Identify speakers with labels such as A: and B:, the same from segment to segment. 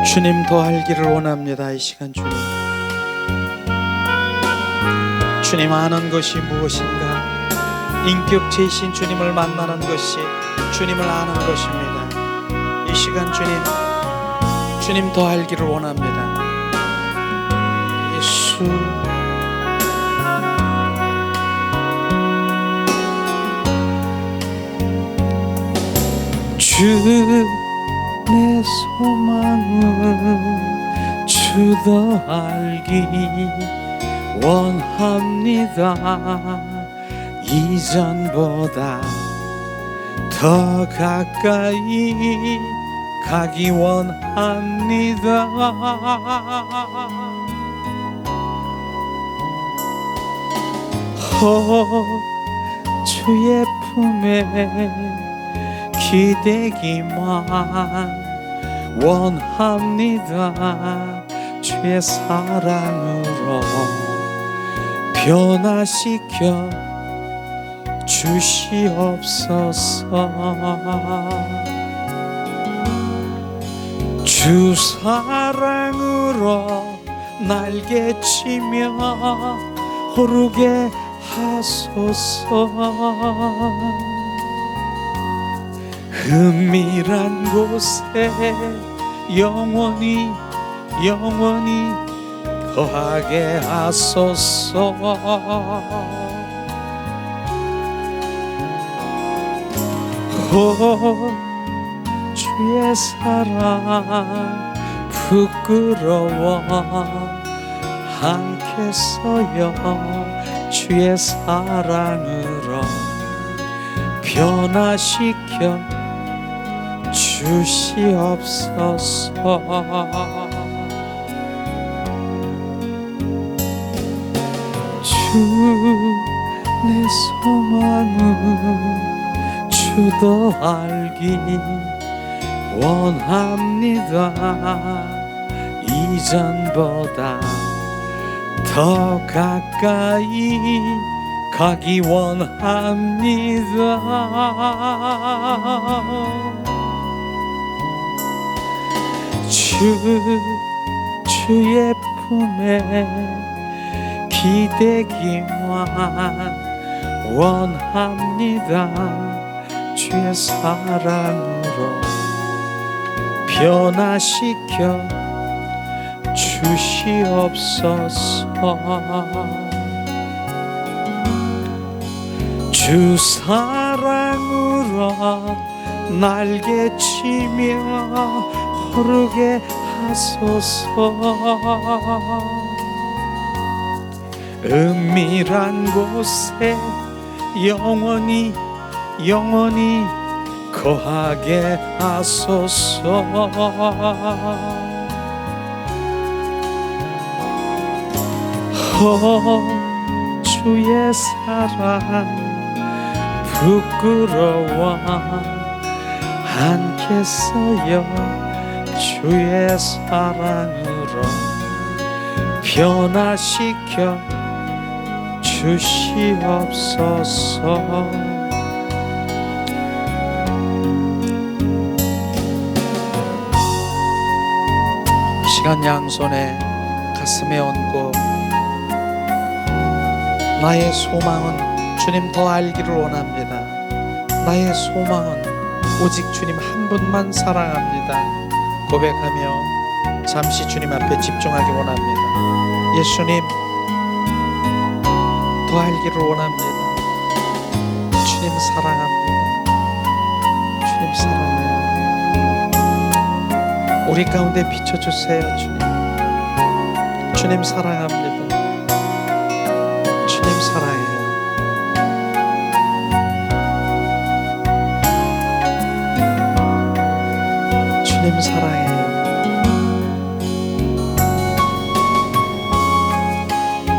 A: 주님 더 알기를 원합니다. 이 시간 주님 아는 것이 무엇인가? 인격체이신 주님을 만나는 것이 주님을 아는 것입니다. 이 시간 주님 더 알기를 원합니다. 예수, 주 내 소망은 주 더 알기 원합니다. 이전보다 더 가까이 가기 원합니다. 주의 품에 기대기만 원합니다. 주의 사랑으로 변화시켜 주시옵소서. 주 사랑으로 날개치며 오르게 하소서. 은밀한 곳에 영원히 거하게 하소서. 주의 사랑 부끄러워 않겠어요. 주의 사랑으로 변화시켜 주시옵소서. 주 내 소망은 주 더 알기 원합니다. 이전보다 더 가까이 가기 원합니다. 주의 품에 기대기만 원합니다. 주의 사랑으로 변화시켜 주시옵소서. 주 사랑으로 날개치며 오르게 하소서. 은밀한 곳에 영원히 거하게 하소서. 주의 사랑 부끄러워 않겠어요. 주의 사랑으로 변화시켜 주시옵소서. 이 시간 양손에 가슴에 얹고 나의 소망은 주님 더 알기를 원합니다. 나의 소망은 오직 주님 한 분만 사랑합니다. 고백하며 잠시 주님 앞에 집중하기 원합니다. 예수님 더 알기를 원합니다. 주님 사랑합니다. 주님 사랑해요. 우리 가운데 비춰주세요. 주님 사랑합니다. 주님 사랑해요. 주님 사랑해요.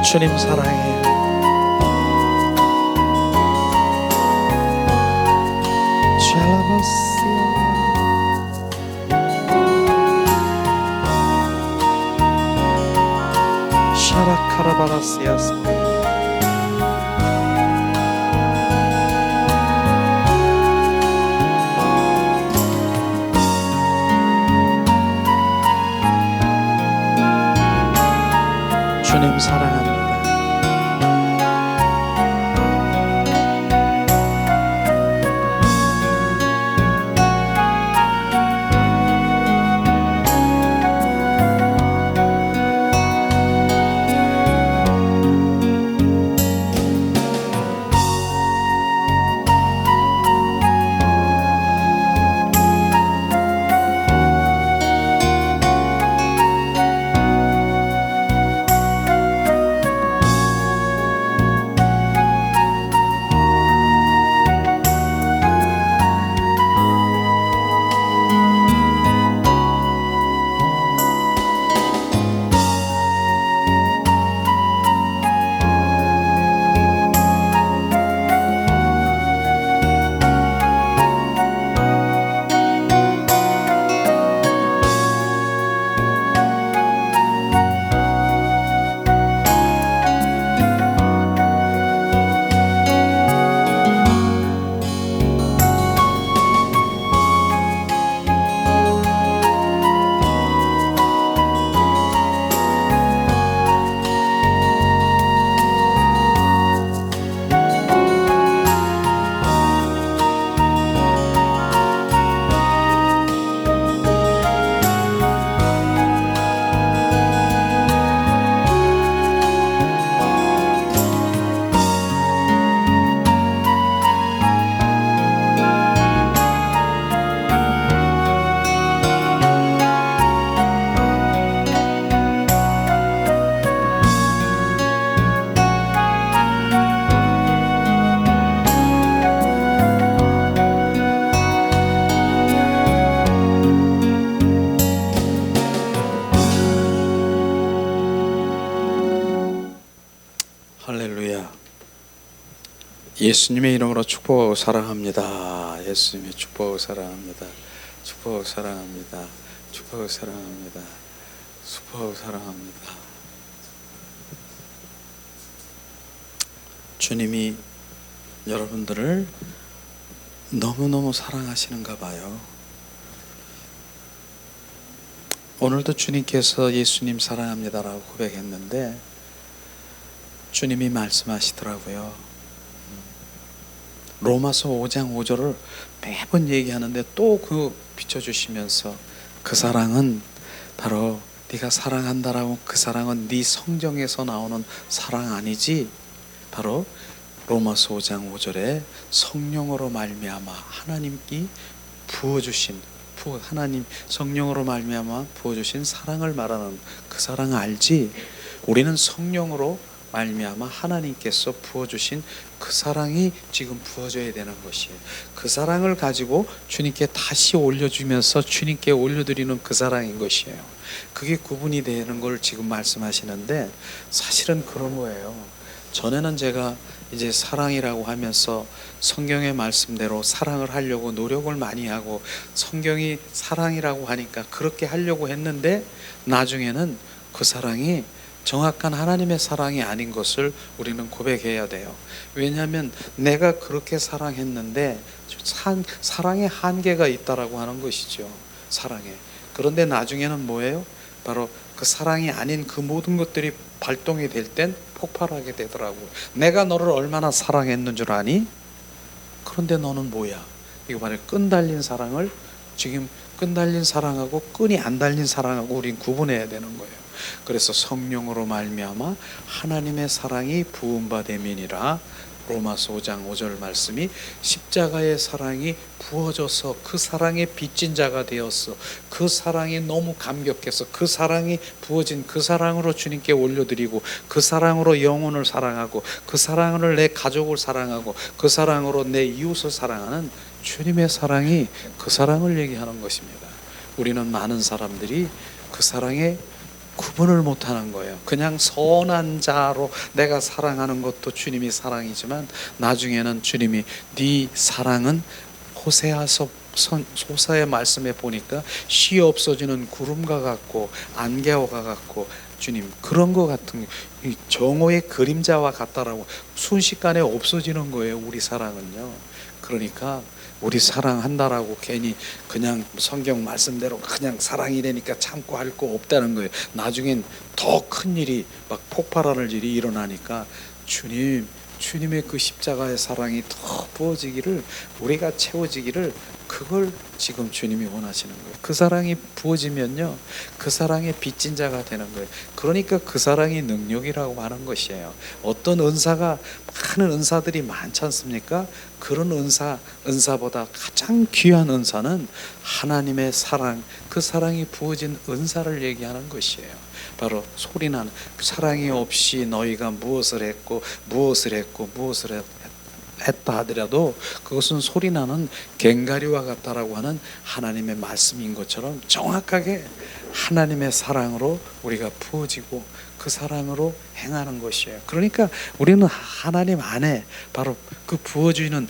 A: 주님 사랑해요. 샤라카라바라시아스. 주님 사랑합니다. 할렐루야. 예수님의 이름으로 축복하고 사랑합니다. 예수님의 축복하고 사랑합니다. 축복하고 사랑합니다. 축복하고 사랑합니다. 축복하고 사랑합니다. 주님이 여러분들을 너무너무 사랑하시는가 봐요. 오늘도 주님께서 예수님 사랑합니다라고 고백했는데 주님이 말씀하시더라고요. 로마서 5장 5절을 매번 얘기하는데 또 그 비춰주시면서 그 사랑은 바로 네가 사랑한다라고 그 사랑은 네 성정에서 나오는 사랑 아니지, 바로 로마서 5장 5절에 성령으로 말미암아 하나님께 부어주신 하나님 성령으로 말미암아 부어주신 사랑을 말하는 그 사랑 알지? 우리는 성령으로 말미암아 하나님께서 부어주신 그 사랑이 지금 부어져야 되는 것이에요. 그 사랑을 가지고 주님께 다시 올려주면서 주님께 올려드리는 그 사랑인 것이에요. 그게 구분이 되는 걸 지금 말씀하시는데 사실은 그런 거예요. 전에는 제가 이제 사랑이라고 하면서 성경의 말씀대로 사랑을 하려고 노력을 많이 하고 성경이 사랑이라고 하니까 그렇게 하려고 했는데 나중에는 그 사랑이 정확한 하나님의 사랑이 아닌 것을 우리는 고백해야 돼요. 왜냐하면 내가 그렇게 사랑했는데 사랑의 한계가 있다라고 하는 것이죠. 사랑에. 그런데 나중에는 뭐예요? 바로 그 사랑이 아닌 그 모든 것들이 발동이 될 땐 폭발하게 되더라고요. 내가 너를 얼마나 사랑했는 줄 아니? 그런데 너는 뭐야? 이거 말해 끈 달린 사랑을 지금 끈 달린 사랑하고 끈이 안 달린 사랑하고 우린 구분해야 되는 거예요. 그래서 성령으로 말미암아 하나님의 사랑이 부음받음이니라. 로마서 5장 5절 말씀이 십자가의 사랑이 부어져서 그 사랑에 빚진 자가 되었어. 그 사랑이 너무 감격해서 그 사랑이 부어진 그 사랑으로 주님께 올려드리고 그 사랑으로 영혼을 사랑하고 그 사랑으로 내 가족을 사랑하고 그 사랑으로 내 이웃을 사랑하는 주님의 사랑이 그 사랑을 얘기하는 것입니다. 우리는 많은 사람들이 그 사랑에 구분을 못하는 거예요. 그냥 선한 자로 내가 사랑하는 것도 주님이 사랑이지만 나중에는 주님이 네 사랑은 호세아의 말씀에 보니까 시 없어지는 구름과 같고 안개와 같고 주님 그런 것 같은 정오의 그림자와 같다라고 순식간에 없어지는 거예요. 우리 사랑은요. 그러니까 우리 사랑한다라고 괜히 그냥 성경 말씀대로 그냥 사랑이라니까 참고 할 거 없다는 거예요. 나중엔 더 큰 일이 막 폭발하는 일이 일어나니까 주님의 그 십자가의 사랑이 더 부어지기를, 우리가 채워지기를, 그걸 지금 주님이 원하시는 거예요. 그 사랑이 부어지면요, 그 사랑의 빚진 자가 되는 거예요. 그러니까 그 사랑이 능력이라고 하는 것이에요. 어떤 은사가, 많은 은사들이 많지 않습니까? 그런 은사보다 가장 귀한 은사는 하나님의 사랑, 그 사랑이 부어진 은사를 얘기하는 것이에요. 바로 소리나는, 사랑이 없이 너희가 무엇을 했고 했다 하더라도 그것은 소리나는 괭가리와 같다라고 하는 하나님의 말씀인 것처럼 정확하게 하나님의 사랑으로 우리가 부어지고 그 사랑으로 행하는 것이에요. 그러니까 우리는 하나님 안에 바로 그 부어지는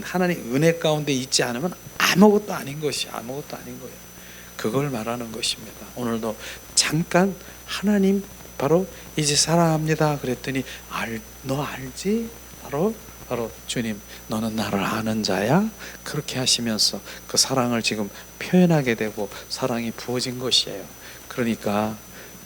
A: 하나님 은혜 가운데 있지 않으면 아무것도 아닌 거예요. 그걸 말하는 것입니다. 오늘도 잠깐 하나님 바로 이제 사랑합니다 그랬더니 너 알지? 바로 주님, 너는 나를 아는 자야? 그렇게 하시면서 그 사랑을 지금 표현하게 되고 사랑이 부어진 것이에요. 그러니까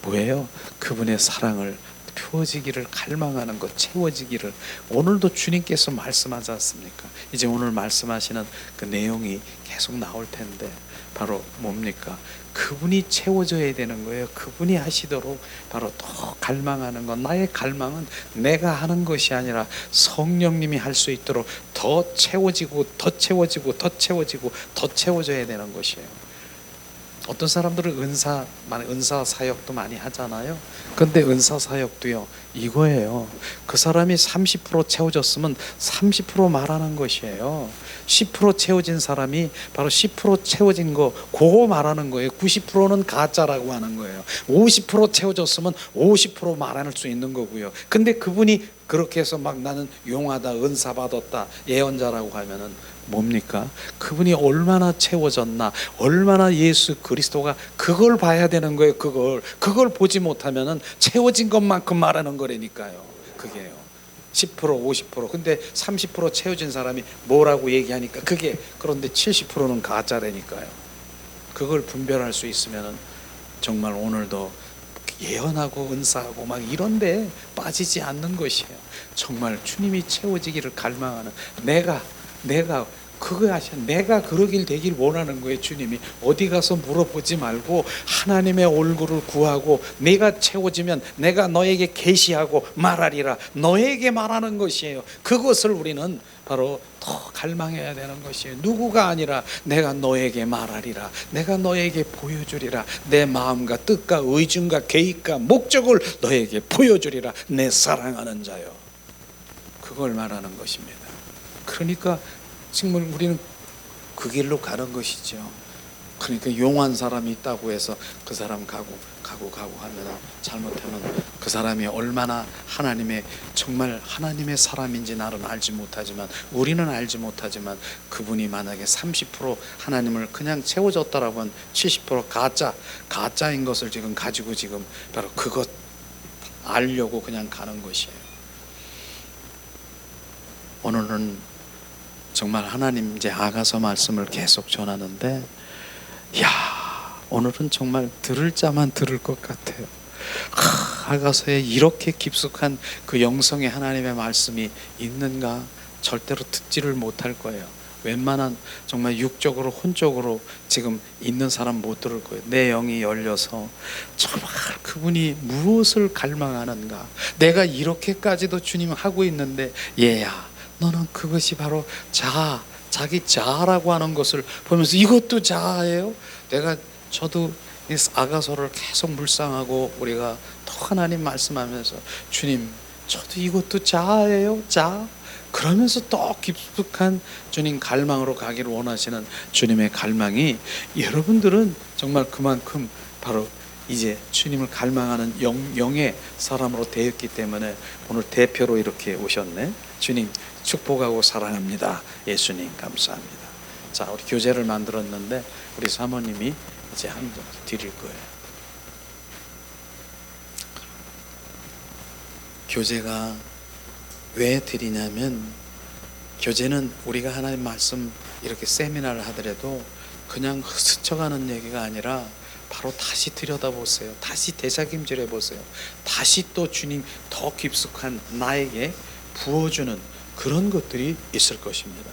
A: 뭐예요? 그분의 사랑을 부어지기를 갈망하는 것, 채워지기를. 오늘도 주님께서 말씀하지 않습니까? 이제 오늘 말씀하시는 그 내용이 계속 나올 텐데 바로 뭡니까? 그분이 채워져야 되는 거예요. 그분이 하시도록 바로 더 갈망하는 것. 나의 갈망은 내가 하는 것이 아니라 성령님이 할 수 있도록 더 채워지고 더 채워져야 되는 것이에요. 어떤 사람들은 은사 사역도 많이 하잖아요. 근데 은사 사역도요, 이거예요. 그 사람이 30% 채워졌으면 30% 말하는 것이에요. 10% 채워진 사람이 바로 10% 채워진 거, 그거 말하는 거예요. 90%는 가짜라고 하는 거예요. 50% 채워졌으면 50% 말할 수 있는 거고요. 근데 그분이 그렇게 해서 막 나는 용하다, 은사 받았다, 예언자라고 하면은 뭡니까? 그분이 얼마나 채워졌나, 얼마나 예수 그리스도가, 그걸 봐야 되는 거예요. 그걸 보지 못하면은 채워진 것만큼 말하는 거라니까요. 그게요. 10% 50%. 근데 30% 채워진 사람이 뭐라고 얘기하니까 그런데 70%는 가짜라니까요. 그걸 분별할 수 있으면은 정말 오늘도 예언하고 은사하고 막 이런데 빠지지 않는 것이에요. 정말 주님이 채워지기를 갈망하는, 내가 그거 하셔. 내가 그러길 되길 원하는 거예요. 주님이 어디 가서 물어보지 말고 하나님의 얼굴을 구하고 내가 채워지면 내가 너에게 계시하고 말하리라, 너에게 말하는 것이에요. 그것을 우리는 바로 더 갈망해야 되는 것이에요. 누구가 아니라 내가 너에게 말하리라, 내가 너에게 보여주리라, 내 마음과 뜻과 의중과 계획과 목적을 너에게 보여주리라, 내 사랑하는 자요. 그걸 말하는 것입니다. 그러니까 정말 우리는 그 길로 가는 것이죠. 그러니까 용한 사람이 있다고 해서 그 사람 가고 하면, 잘못하면 그 사람이 얼마나 정말 하나님의 사람인지 나는 알지 못하지만, 우리는 알지 못하지만, 그분이 만약에 30% 하나님을 그냥 채워줬다라고 하면 70% 가짜인 것을 지금 가지고 지금 바로 그것 알려고 그냥 가는 것이에요. 오늘은 정말 하나님 이제 아가서 말씀을 계속 전하는데, 오늘은 정말 들을 자만 들을 것 같아요. 아가서에 이렇게 깊숙한 그 영성의 하나님의 말씀이 있는가? 절대로 듣지를 못할 거예요. 웬만한 정말 육적으로 혼적으로 지금 있는 사람 못 들을 거예요. 내 영이 열려서 정말 그분이 무엇을 갈망하는가? 내가 이렇게까지도 주님 하고 있는데, 얘야, 너는 그것이 바로 자기 자아라고 하는 것을 보면서 이것도 자아예요? 저도 이 아가서를 계속 묵상하고 우리가 더 하나님 말씀하면서, 주님, 저도 이것도 자아예요? 자아? 그러면서 더 깊숙한 주님 갈망으로 가기를 원하시는 주님의 갈망이, 여러분들은 정말 그만큼 바로 이제 주님을 갈망하는 영의 사람으로 되었기 때문에 오늘 대표로 이렇게 오셨네. 주님 축복하고 사랑합니다. 예수님 감사합니다. 자, 우리 교재를 만들었는데 우리 사모님이 이제 한 번 드릴 거예요. 교재가 왜 드리냐면, 교제는 우리가 하나님 말씀 이렇게 세미나를 하더라도 그냥 스쳐가는 얘기가 아니라 바로 다시 들여다보세요. 다시 되새김질해 보세요. 다시 또 주님 더 깊숙한 나에게 부어주는 그런 것들이 있을 것입니다.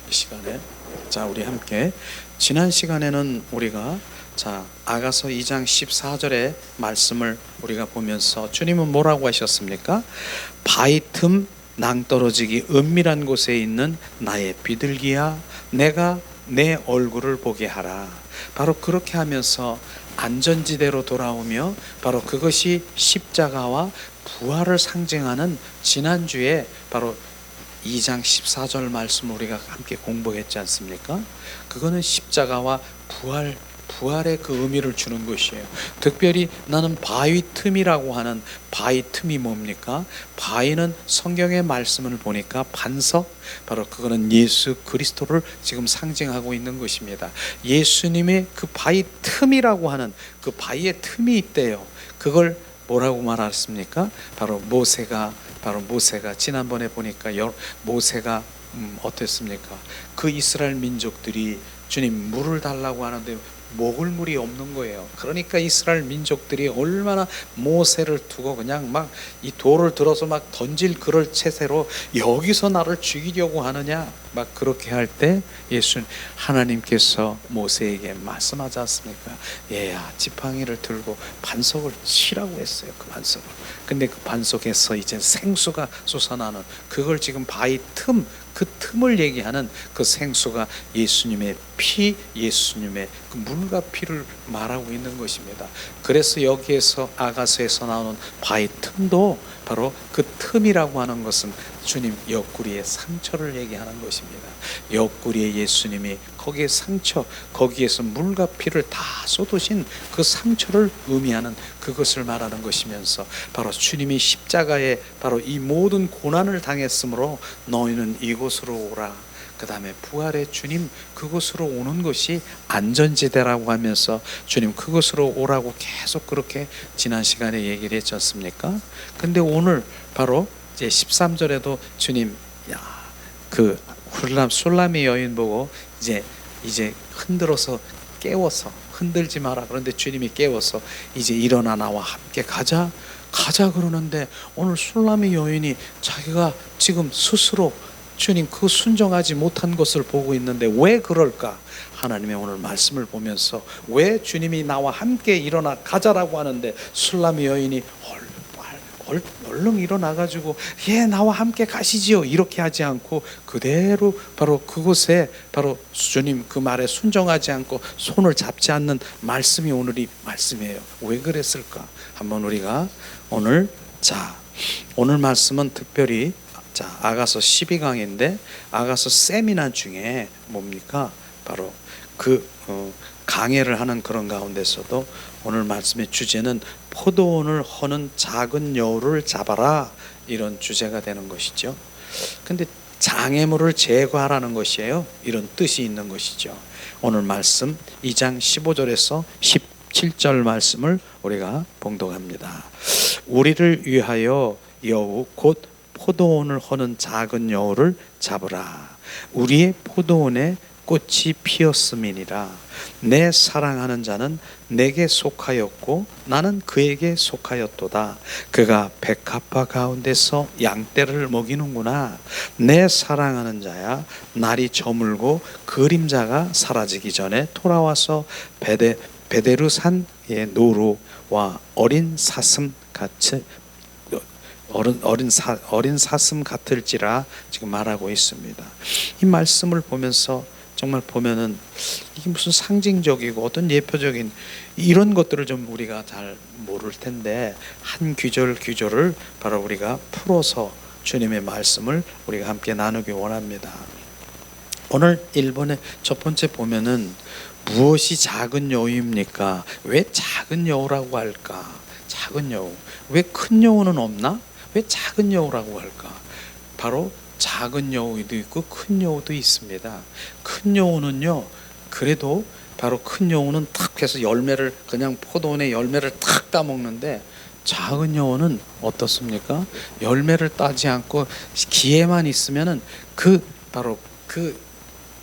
A: 이 시간에 자, 우리 함께 지난 시간에는 우리가 아가서 2장 14절의 말씀을 우리가 보면서 주님은 뭐라고 하셨습니까? 바위 틈 낭떠러지기 은밀한 곳에 있는 나의 비둘기야, 내가 내 얼굴을 보게 하라. 바로 그렇게 하면서 안전지대로 돌아오며 바로 그것이 십자가와 부활을 상징하는 지난주에 바로 2장 14절 말씀을 우리가 함께 공부했지 않습니까? 그거는 십자가와 부활의 그 의미를 주는 것이에요. 특별히 나는 바위 틈이라고 하는 바위 틈이 뭡니까? 바위는 성경의 말씀을 보니까 반석, 바로 그거는 예수 그리스도를 지금 상징하고 있는 것입니다. 예수님의 그 바위 틈이라고 하는 그 바위의 틈이 있대요. 그걸 뭐라고 말했습니까? 바로 모세가 지난번에 보니까 모세가 어땠습니까? 그 이스라엘 민족들이 주님 물을 달라고 하는데 먹을 물이 없는 거예요. 그러니까 이스라엘 민족들이 얼마나 모세를 두고 그냥 막 이 돌을 들어서 막 던질 그럴 채세로 여기서 나를 죽이려고 하느냐, 막 그렇게 할 때 하나님께서 모세에게 말씀하지 않습니까? 얘야, 지팡이를 들고 반석을 치라고 했어요. 그 반석을. 근데 그 반석에서 이제 생수가 솟아나는, 그걸 지금 바위 틈, 그 틈을 얘기하는 그 생수가 예수님의 피, 예수님의 그 물과 피를 말하고 있는 것입니다. 그래서 여기에서 아가서에서 나오는 바위 틈도 바로 그 틈이라고 하는 것은 주님 옆구리의 상처를 얘기하는 것입니다. 옆구리에 예수님이 거기에 상처, 거기에서 물과 피를 다 쏟으신 그 상처를 의미하는 그것을 말하는 것이면서 바로 주님이 십자가에 바로 이 모든 고난을 당했으므로 너희는 이곳으로 오라. 그 다음에 부활의 주님 그곳으로 오는 것이 안전지대라고 하면서 주님 그곳으로 오라고 계속 그렇게 지난 시간에 얘기를 했지 않습니까? 근데 오늘 바로 이제 13절에도 주님 그 술람의 여인 보고 이제 흔들어서 깨워서, 흔들지 마라. 그런데 주님이 깨워서 이제 일어나 나와 함께 가자 그러는데 오늘 술람의 여인이 자기가 지금 스스로 주님 그 순종하지 못한 것을 보고 있는데 왜 그럴까? 하나님의 오늘 말씀을 보면서 왜 주님이 나와 함께 일어나 가자라고 하는데 술람의 여인이 얼른 일어나가지고 나와 함께 가시지요 이렇게 하지 않고 그대로 바로 그곳에 바로 주님 그 말에 순종하지 않고 손을 잡지 않는 말씀이 오늘이 말씀이에요. 왜 그랬을까? 한번 우리가 오늘 말씀은 특별히 아가서 12강인데 아가서 세미나 중에 뭡니까? 바로 그 강해를 하는 그런 가운데서도 오늘 말씀의 주제는 포도원을 허는 작은 여우를 잡아라, 이런 주제가 되는 것이죠. 근데 장애물을 제거하라는 것이에요. 이런 뜻이 있는 것이죠. 오늘 말씀 2장 15절에서 17절 말씀을 우리가 봉독합니다. 우리를 위하여 여우 곧 포도원을 허는 작은 여우를 잡으라. 우리의 포도원에 꽃이 피었음이니라. 내 사랑하는 자는 내게 속하였고 나는 그에게 속하였도다. 그가 백합화 가운데서 양떼를 먹이는구나. 내 사랑하는 자야, 날이 저물고 그림자가 사라지기 전에 돌아와서 베데르산의 노루와 어린 사슴 같이 어린 사슴 같을지라 지금 말하고 있습니다. 이 말씀을 보면서 정말 보면은 이게 무슨 상징적이고 어떤 예표적인 이런 것들을 좀 우리가 잘 모를 텐데 한 규절을 바로 우리가 풀어서 주님의 말씀을 우리가 함께 나누기 원합니다. 오늘 1번의 첫 번째 보면은 무엇이 작은 여우입니까? 왜 작은 여우라고 할까? 작은 여우. 왜 큰 여우는 없나? 왜 작은 여우라고 할까? 바로 작은 여우도 있고 큰 여우도 있습니다. 큰 여우는요, 그래도 바로 큰 여우는 탁 해서 열매를 그냥 포도원의 열매를 탁 따먹는데 작은 여우는 어떻습니까? 열매를 따지 않고 기회만 있으면은 바로 그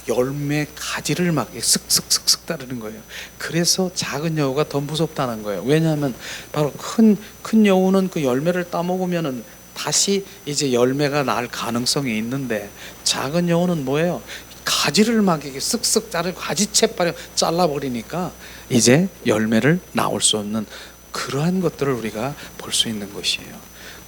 A: 열매 가지를 막 쓱쓱쓱쓱 따르는 거예요. 그래서 작은 여우가 더 무섭다는 거예요. 왜냐하면 바로 큰 여우는 그 열매를 따먹으면은 다시 이제 열매가 날 가능성이 있는데, 작은 여우는 뭐예요? 가지를 막 이렇게 쓱쓱 자르고 가지채빨에 잘라버리니까 이제 열매를 나올 수 없는 그러한 것들을 우리가 볼 수 있는 것이에요.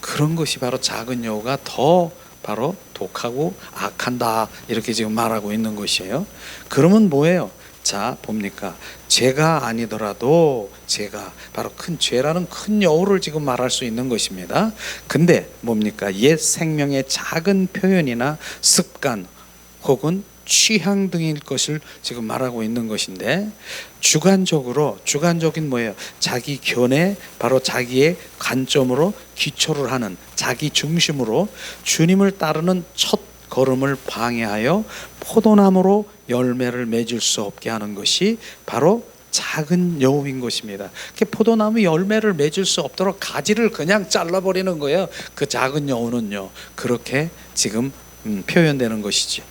A: 그런 것이 바로 작은 여우가 더 바로 독하고 악한다, 이렇게 지금 말하고 있는 것이에요. 그러면 뭐예요? 자, 봅니까? 죄가 아니더라도 죄가 바로 큰 죄라는 큰 여우를 지금 말할 수 있는 것입니다. 근데 뭡니까? 옛 생명의 작은 표현이나 습관 혹은 취향 등일 것을 지금 말하고 있는 것인데, 주관적인 뭐예요? 자기 견해, 바로 자기의 관점으로 기초를 하는 자기 중심으로 주님을 따르는 첫 걸음을 방해하여 포도나무로 열매를 맺을 수 없게 하는 것이 바로 작은 여우인 것입니다. 포도나무 열매를 맺을 수 없도록 가지를 그냥 잘라버리는 거예요. 그 작은 여우는요, 그렇게 지금 표현되는 것이지.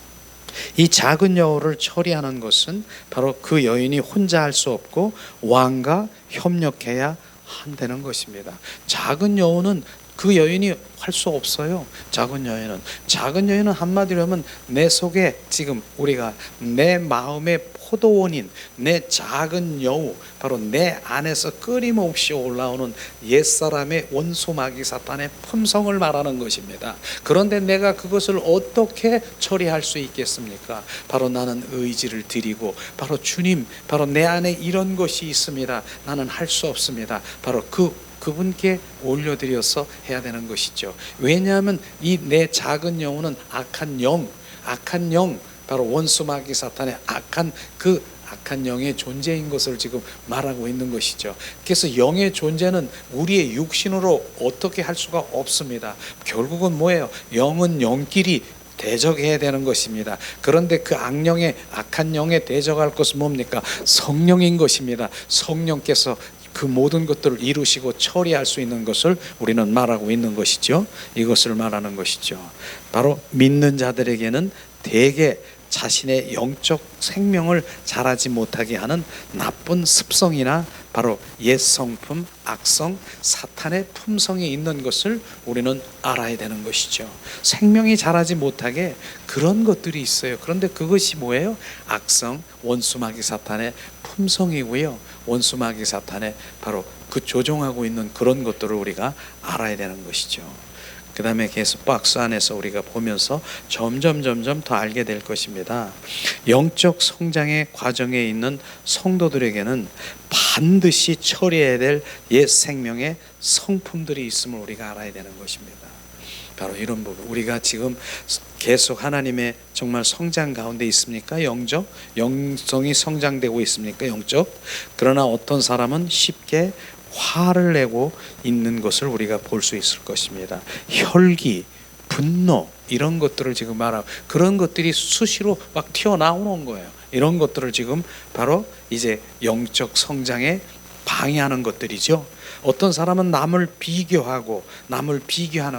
A: 이 작은 여우를 처리하는 것은 바로 그 여인이 혼자 할 수 없고 왕과 협력해야 한다는 것입니다. 작은 여우는 그 여인이 할 수 없어요. 작은 여인은 한마디로 하면 내 속에 지금 우리가 내 마음의 포도원인 내 작은 여우, 바로 내 안에서 끊임없이 올라오는 옛사람의 원수 마귀 사탄의 품성을 말하는 것입니다. 그런데 내가 그것을 어떻게 처리할 수 있겠습니까? 바로 나는 의지를 드리고, 바로 주님, 바로 내 안에 이런 것이 있습니다, 나는 할 수 없습니다, 바로 그분께 올려드려서 해야 되는 것이죠. 왜냐하면 이 내 작은 영혼은 악한 영, 바로 원수 마귀 사탄의 악한 영의 존재인 것을 지금 말하고 있는 것이죠. 그래서 영의 존재는 우리의 육신으로 어떻게 할 수가 없습니다. 결국은 뭐예요? 영은 영끼리 대적해야 되는 것입니다. 그런데 그 악한 영에 대적할 것은 뭡니까? 성령인 것입니다. 성령께서 그 모든 것들을 이루시고 처리할 수 있는 것을 우리는 말하고 있는 것이죠. 이것을 말하는 것이죠. 바로 믿는 자들에게는 대개 자신의 영적 생명을 자라지 못하게 하는 나쁜 습성이나 바로 옛 성품, 악성, 사탄의 품성이 있는 것을 우리는 알아야 되는 것이죠. 생명이 자라지 못하게 그런 것들이 있어요. 그런데 그것이 뭐예요? 악성, 원수마귀 사탄의 품성이고요. 원수마귀 사탄의 바로 그 조종하고 있는 그런 것들을 우리가 알아야 되는 것이죠. 그 다음에 계속 박스 안에서 우리가 보면서 점점 더 알게 될 것입니다. 영적 성장의 과정에 있는 성도들에게는 반드시 처리해야 될 옛 생명의 성품들이 있음을 우리가 알아야 되는 것입니다. 바로 이런 부분, 우리가 지금 계속 하나님의 정말 성장 가운데 있습니까? 영성이 성장되고 있습니까? 영적. 그러나 어떤 사람은 쉽게 화를 내고 있는 것을 우리가 볼 수 있을 것입니다. 혈기, 분노, 이런 것들을 지금 말하고, 그런 것들이 수시로 막 튀어나오는 거예요. 이런 것들을 지금 바로 이제 영적 성장에 방해하는 것들이죠. 어떤 사람은 남을 비교하는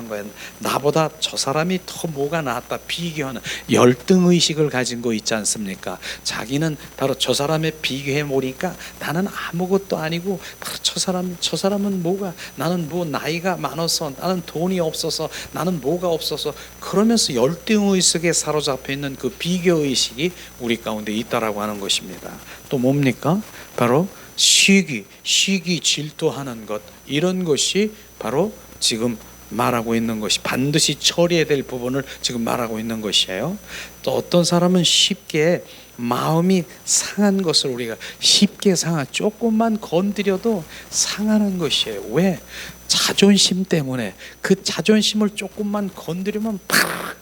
A: 거예요. 나보다 저 사람이 더 뭐가 낫다, 비교하는 열등의식을 가진 거 있지 않습니까? 자기는 바로 저 사람에 비교해 보니까 나는 아무것도 아니고, 바로 저 사람은 뭐가, 나는 뭐 나이가 많아서, 나는 돈이 없어서, 나는 뭐가 없어서, 그러면서 열등의식에 사로잡혀 있는 그 비교의식이 우리 가운데 있다라고 하는 것입니다. 또 뭡니까? 바로 시기, 질투하는 것, 이런 것이 바로 지금 말하고 있는 것이 반드시 처리해야 될 부분을 지금 말하고 있는 것이에요. 또 어떤 사람은 쉽게 마음이 상한 것을 우리가 쉽게 조금만 건드려도 상하는 것이에요. 왜? 자존심 때문에. 그 자존심을 조금만 건드리면 팍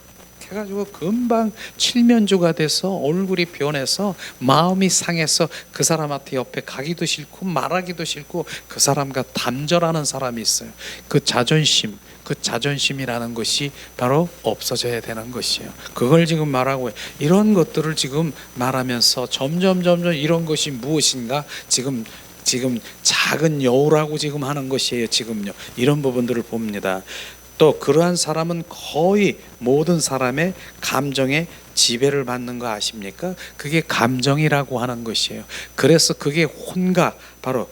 A: 해가지고 금방 칠면조가 돼서 얼굴이 변해서 마음이 상해서 그 사람한테 옆에 가기도 싫고 말하기도 싫고 그 사람과 단절하는 사람이 있어요. 그 자존심이라는 것이 바로 없어져야 되는 것이에요. 그걸 지금 말하고, 이런 것들을 지금 말하면서 점점 이런 것이 무엇인가 지금 지금 작은 여우라고 지금 하는 것이에요. 지금요. 이런 부분들을 봅니다. 또 그러한 사람은 거의 모든 사람의 감정에 지배를 받는 거 아십니까? 그게 감정이라고 하는 것이에요. 그래서 그게 혼과 바로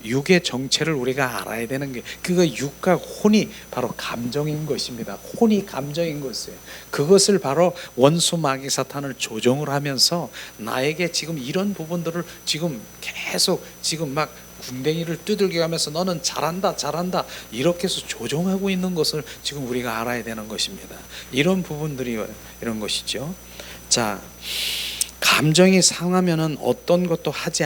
A: 육의 정체를 우리가 알아야 되는 게, 그거 육과 혼이 바로 감정인 것입니다. 혼이 감정인 것이에요. 그것을 바로 원수 마귀 사탄을 조종을 하면서 나에게 지금 이런 부분들을 지금 계속 지금 막 군댕이를 두들겨 가면서 너는 잘한다 잘한다 이렇게 해서 조종하고 있는 것을 지금 우리가 알아야 되는 것입니다. 이런 부분들이 이런 것이죠. 자, 감정이 상하면은 어떤 것도 하지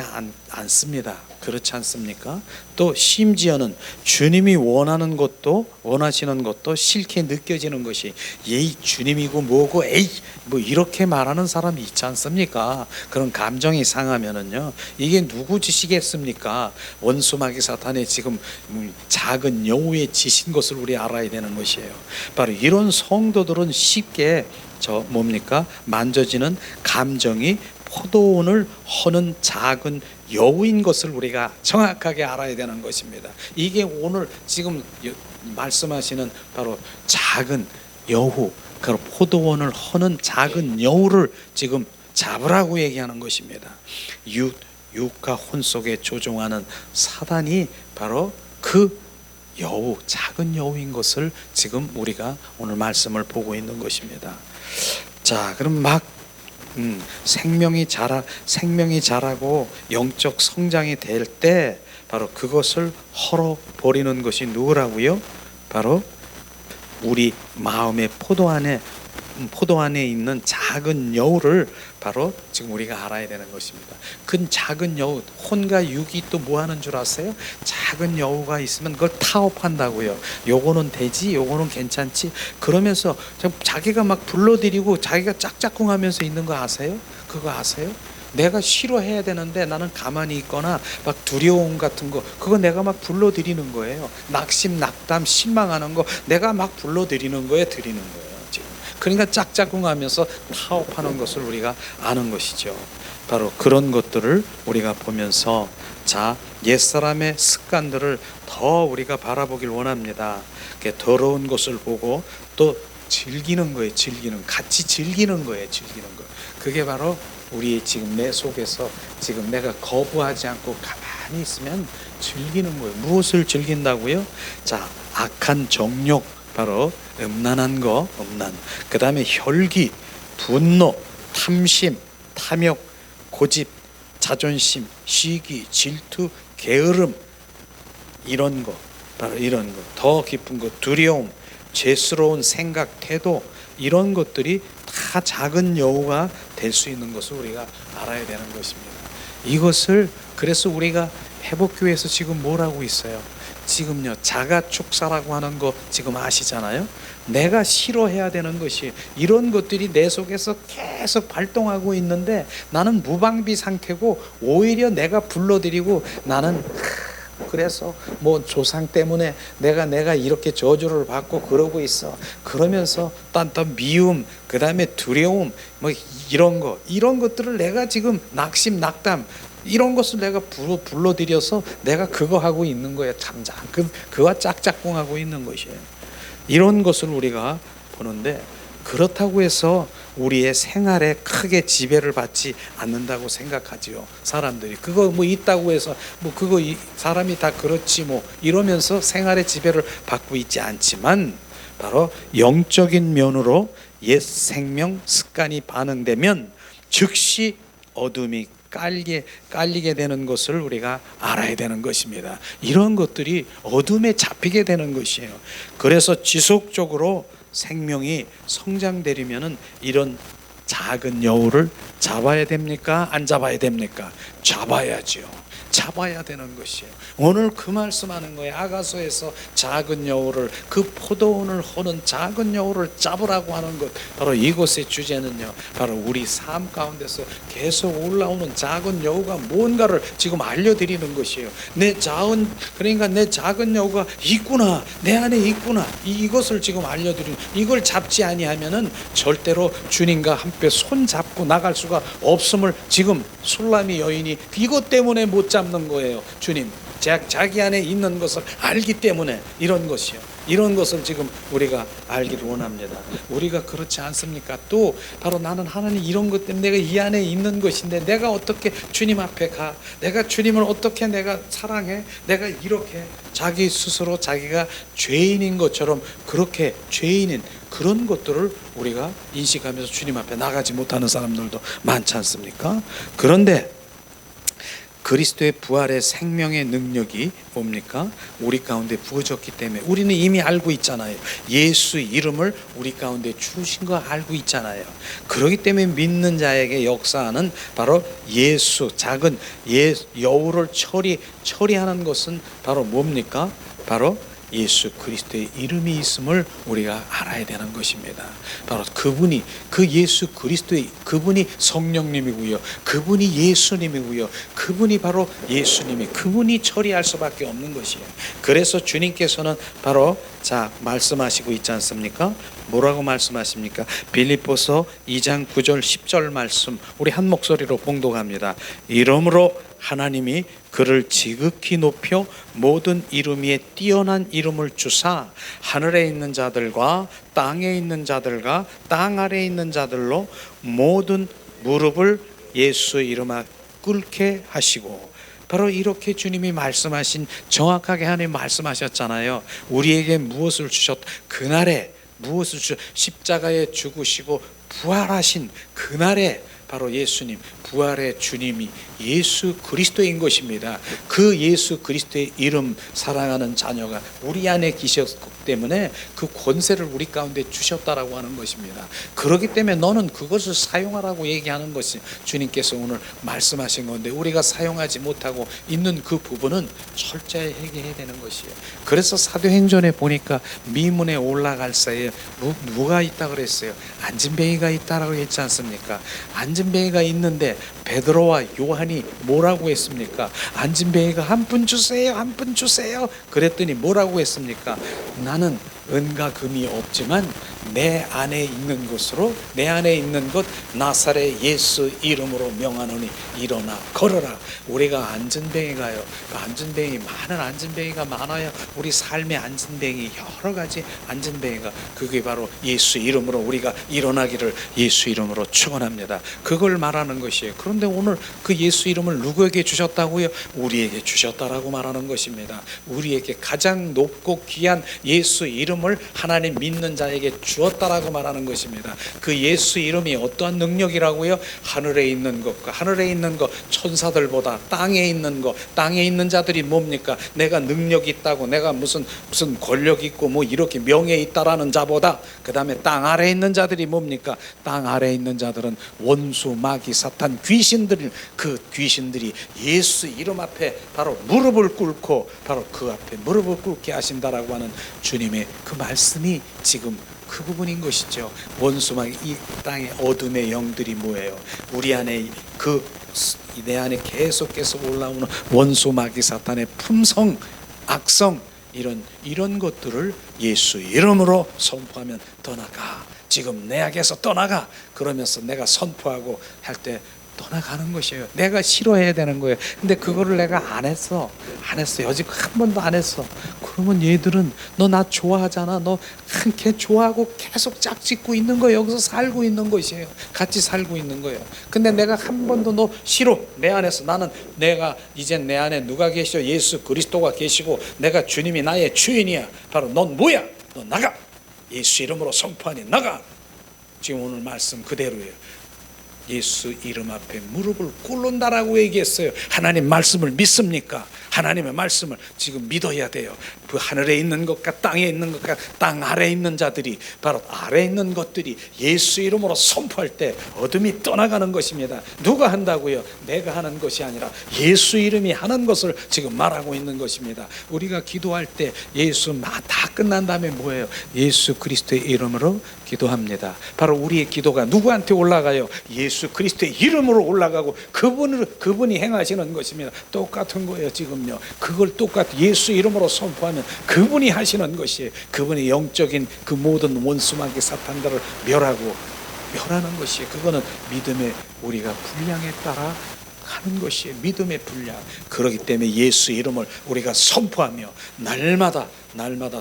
A: 않습니다. 그렇지 않습니까? 또 심지어는 주님이 원하시는 것도 싫게 느껴지는 것이, 예이 주님이고 뭐고 에이 뭐 이렇게 말하는 사람이 있지 않습니까? 그런 감정이 상하면은요, 이게 누구 짓이겠습니까? 원수 마귀 사탄의 지금 작은 여우의 짓인 것을 우리 알아야 되는 것이에요. 바로 이런 성도들은 쉽게 만져지는 감정이 포도원을 허는 작은 여우인 것을 우리가 정확하게 알아야 되는 것입니다. 이게 오늘 지금 말씀하시는 바로 작은 여우, 그 포도원을 허는 작은 여우를 지금 잡으라고 얘기하는 것입니다. 육과 혼 속에 조종하는 사단이 바로 그 여우, 작은 여우인 것을 지금 우리가 오늘 말씀을 보고 있는 것입니다. 자, 그럼 생명이 자라고 영적 성장이 될 때 바로 그것을 헐어 버리는 것이 누구라고요? 바로 우리 마음의 포도 안에 있는 작은 여우를 바로 지금 우리가 알아야 되는 것입니다. 그 작은 여우, 혼과 육이 또 뭐 하는 줄 아세요? 작은 여우가 있으면 그걸 타협한다고요. 요거는 되지, 요거는 괜찮지, 그러면서 자기가 막 불러들이고 자기가 짝짝꿍하면서 있는 거 아세요? 그거 아세요? 내가 싫어해야 되는데 나는 가만히 있거나 막 두려움 같은 거, 그거 내가 막 불러들이는 거예요. 낙심, 낙담, 실망하는 거 내가 막 불러들이는 거예요. 드리는 거예요. 그러니까 짝짝꿍하면서 타협하는 것을 우리가 아는 것이죠. 바로 그런 것들을 우리가 보면서, 자, 옛사람의 습관들을 더 우리가 바라보길 원합니다. 더러운 것을 보고 또 즐기는 거예요. 같이 즐기는 거예요. 그게 바로 우리 지금 내 속에서 지금 내가 거부하지 않고 가만히 있으면 즐기는 거예요. 무엇을 즐긴다고요? 자, 악한 정욕, 바로 음란한 거, 그 다음에 혈기, 분노, 탐심, 탐욕, 고집, 자존심, 시기, 질투, 게으름, 이런 거, 바로 이런 거, 더 깊은 거, 두려움, 죄스러운 생각, 태도, 이런 것들이 다 작은 여우가 될 수 있는 것을 우리가 알아야 되는 것입니다. 이것을 그래서 우리가 회복교회에서 지금 뭘 하고 있어요? 지금요, 자가축사라고 하는 거 지금 아시잖아요. 내가 싫어해야 되는 것이, 이런 것들이 내 속에서 계속 발동하고 있는데 나는 무방비 상태고 오히려 내가 불러들이고, 나는 그래서 뭐 조상 때문에 내가 이렇게 저주를 받고 그러고 있어, 그러면서 또 미움, 그 다음에 두려움, 뭐 이런 것들을 내가 지금 낙심, 낙담, 이런 것을 내가 불러들여서 내가 그거 하고 있는 거예요. 그와 짝짝꿍하고 있는 것이에요. 이런 것을 우리가 보는데, 그렇다고 해서 우리의 생활에 크게 지배를 받지 않는다고 생각하지요. 사람들이 그거 뭐 있다고 해서 뭐 그거 사람이 다 그렇지 뭐 이러면서 생활에 지배를 받고 있지 않지만, 바로 영적인 면으로 옛 생명 습관이 반응되면 즉시 어둠이 깔리게 되는 것을 우리가 알아야 되는 것입니다. 이런 것들이 어둠에 잡히게 되는 것이에요. 그래서 지속적으로 생명이 성장되려면은 이런 작은 여우를 잡아야 됩니까? 안 잡아야 됩니까? 잡아야죠. 잡아야 되는 것이에요. 오늘 그 말씀하는 거예요. 아가서에서 작은 여우를, 그 포도원을 허는 작은 여우를 잡으라고 하는 것, 바로 이곳의 주제는요, 바로 우리 삶 가운데서 계속 올라오는 작은 여우가 뭔가를 지금 알려드리는 것이에요. 그러니까 내 작은 여우가 있구나, 내 안에 있구나, 이것을 지금 알려드리는, 이걸 잡지 아니하면은 절대로 주님과 함께 손 잡고 나갈 수가 없음을 지금 술람이 여인이 이것 때문에 못 잡는 거예요. 주님, 자기 안에 있는 것을 알기 때문에 이런 것이요. 이런 것을 지금 우리가 알기를 원합니다. 우리가 그렇지 않습니까? 또 바로 나는 하나님 이런 것 때문에 내가 이 안에 있는 것인데 내가 어떻게 주님 앞에 가? 내가 주님을 어떻게 내가 사랑해? 내가 이렇게 자기 스스로 자기가 죄인인 것처럼 그렇게 죄인인 그런 것들을 우리가 인식하면서 주님 앞에 나가지 못하는 사람들도 많지 않습니까? 그런데 그리스도의 부활의 생명의 능력이 뭡니까? 우리 가운데 부어졌기 때문에 우리는 이미 알고 있잖아요. 예수 이름을 우리 가운데 주신 거 알고 있잖아요. 그렇기 때문에 믿는 자에게 역사하는 바로 예수, 작은 여우를 처리하는 것은 바로 뭡니까? 바로 예수 그리스도의 이름이 있음을 우리가 알아야 되는 것입니다. 바로 그분이 그 예수 그리스도의 그분이 성령님이고요. 그분이 예수님이고요. 그분이 바로 예수님이 그분이 처리할 수밖에 없는 것이에요. 그래서 주님께서는 바로 말씀하시고 있지 않습니까? 뭐라고 말씀하십니까? 빌립보서 2장 9절 10절 말씀 우리 한 목소리로 봉독합니다. 이러므로 하나님이 그를 지극히 높여 모든 이름 위에 뛰어난 이름을 주사 하늘에 있는 자들과 땅에 있는 자들과 땅 아래에 있는 자들로 모든 무릎을 예수 이름 앞에 꿇게 하시고 바로 이렇게 주님이 말씀하신 정확하게 하나님 말씀하셨잖아요. 우리에게 무엇을 주셨 그날에 무엇을 주셨 십자가에 죽으시고 부활하신 그날에 바로 예수님 부활의 주님이 예수 그리스도인 것입니다. 그 예수 그리스도의 이름 사랑하는 자녀가 우리 안에 계셨기 때문에 그 권세를 우리 가운데 주셨다라고 하는 것입니다. 그렇기 때문에 너는 그것을 사용하라고 얘기하는 것이 주님께서 오늘 말씀하신 건데 우리가 사용하지 못하고 있는 그 부분은 철저히 해결해야 되는 것이에요. 그래서 사도행전에 보니까 미문에 올라갈 사이에 누가 있다 그랬어요? 안진뱅이가 있다라고 했지 않습니까? 안진뱅이가 있는데 베드로와 요한이 뭐라고 했습니까? 안진뱅이가 한 푼 주세요, 한 푼 주세요. 그랬더니 뭐라고 했습니까? 나는 은과 금이 없지만 내 안에 있는 것으로 내 안에 있는 것 나사렛 예수 이름으로 명하노니 일어나 걸어라. 우리가 안진뱅이가요. 안진뱅이 많은 안진뱅이가 많아요. 우리 삶의 안진뱅이 여러 가지 안진뱅이가 그게 바로 예수 이름으로 우리가 일어나기를 예수 이름으로 축원합니다. 그걸 말하는 것이에요. 그런데 오늘 그 예수 이름을 누구에게 주셨다고요? 우리에게 주셨다라고 말하는 것입니다. 우리에게 가장 높고 귀한 예수 이름을 하나님 믿는 자에게 주었다라고 말하는 것입니다. 그 예수 이름이 어떠한 능력이라고요? 하늘에 있는 것과 하늘에 있는 것 천사들보다 땅에 있는 것 땅에 있는 자들이 뭡니까? 내가 능력이 있다고 내가 무슨 권력 있고 뭐 이렇게 명예 있다라는 자보다 그 다음에 땅 아래에 있는 자들이 뭡니까? 땅 아래에 있는 자들은 원수 마귀 사탄 귀신들 그 귀신들이 예수 이름 앞에 바로 무릎을 꿇고 바로 그 앞에 무릎을 꿇게 하신다라고 하는 주님의 그 말씀이 지금 그 부분인 것이죠. 원수마귀 이 땅의 어둠의 영들이 뭐예요? 우리 안에 내 안에 계속해서 올라오는 원수마귀 사탄의 품성, 악성 이런 것들을 예수 이름으로 선포하면 떠나가. 지금 내게서 떠나가. 그러면서 내가 선포하고 할 때 떠나가는 것이에요. 내가 싫어해야 되는 거예요. 근데 그거를 내가 안 했어. 여지껏 한 번도 안 했어. 그러면 얘들은 너 나 좋아하잖아. 너 걔 좋아하고 계속 짝짓고 있는 거예요. 여기서 살고 있는 것이에요. 같이 살고 있는 거예요. 근데 내가 한 번도 너 싫어. 내 안에서 나는 내가 이제 내 안에 누가 계셔? 예수 그리스도가 계시고 내가 주님이 나의 주인이야. 바로 넌 뭐야? 너 나가. 예수 이름으로 선포하니 나가. 지금 오늘 말씀 그대로예요. 예수 이름 앞에 무릎을 꿇는다라고 얘기했어요. 하나님 말씀을 믿습니까? 하나님의 말씀을 지금 믿어야 돼요. 그 하늘에 있는 것과 땅에 있는 것과 땅 아래에 있는 자들이 바로 아래에 있는 것들이 예수 이름으로 선포할 때 어둠이 떠나가는 것입니다. 누가 한다고요? 내가 하는 것이 아니라 예수 이름이 하는 것을 지금 말하고 있는 것입니다. 우리가 기도할 때 예수 다 끝난 다음에 뭐예요? 예수 그리스도의 이름으로 기도합니다. 바로 우리의 기도가 누구한테 올라가요? 예수 그리스도의 이름으로 올라가고 그분이 행하시는 것입니다. 똑같은 거예요. 지금요. 그걸 예수 이름으로 선포하면 그분이 하시는 것이에요. 그분의 영적인 그 모든 원수마귀 사탄들을 멸하는 것이에요. 그거는 믿음의 우리가 분량에 따라 하는 것이 믿음의 분량. 그렇기 때문에 예수 이름을 우리가 선포하며 날마다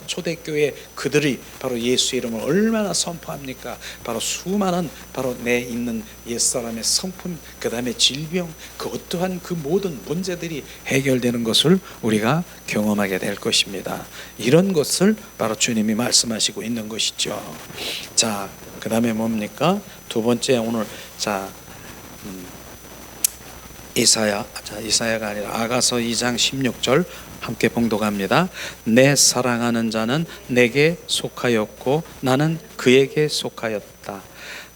A: 초대교회 그들이 바로 예수 이름을 얼마나 선포합니까? 바로 수많은 바로 내 있는 옛사람의 성품, 그 다음에 질병, 그 어떠한 그 모든 문제들이 해결되는 것을 우리가 경험하게 될 것입니다. 이런 것을 바로 주님이 말씀하시고 있는 것이죠. 자, 그 다음에 뭡니까? 두 번째 오늘 이사야가 아니라 아가서 2장 16절 함께 봉독합니다. 내 사랑하는 자는 내게 속하였고 나는 그에게 속하였다.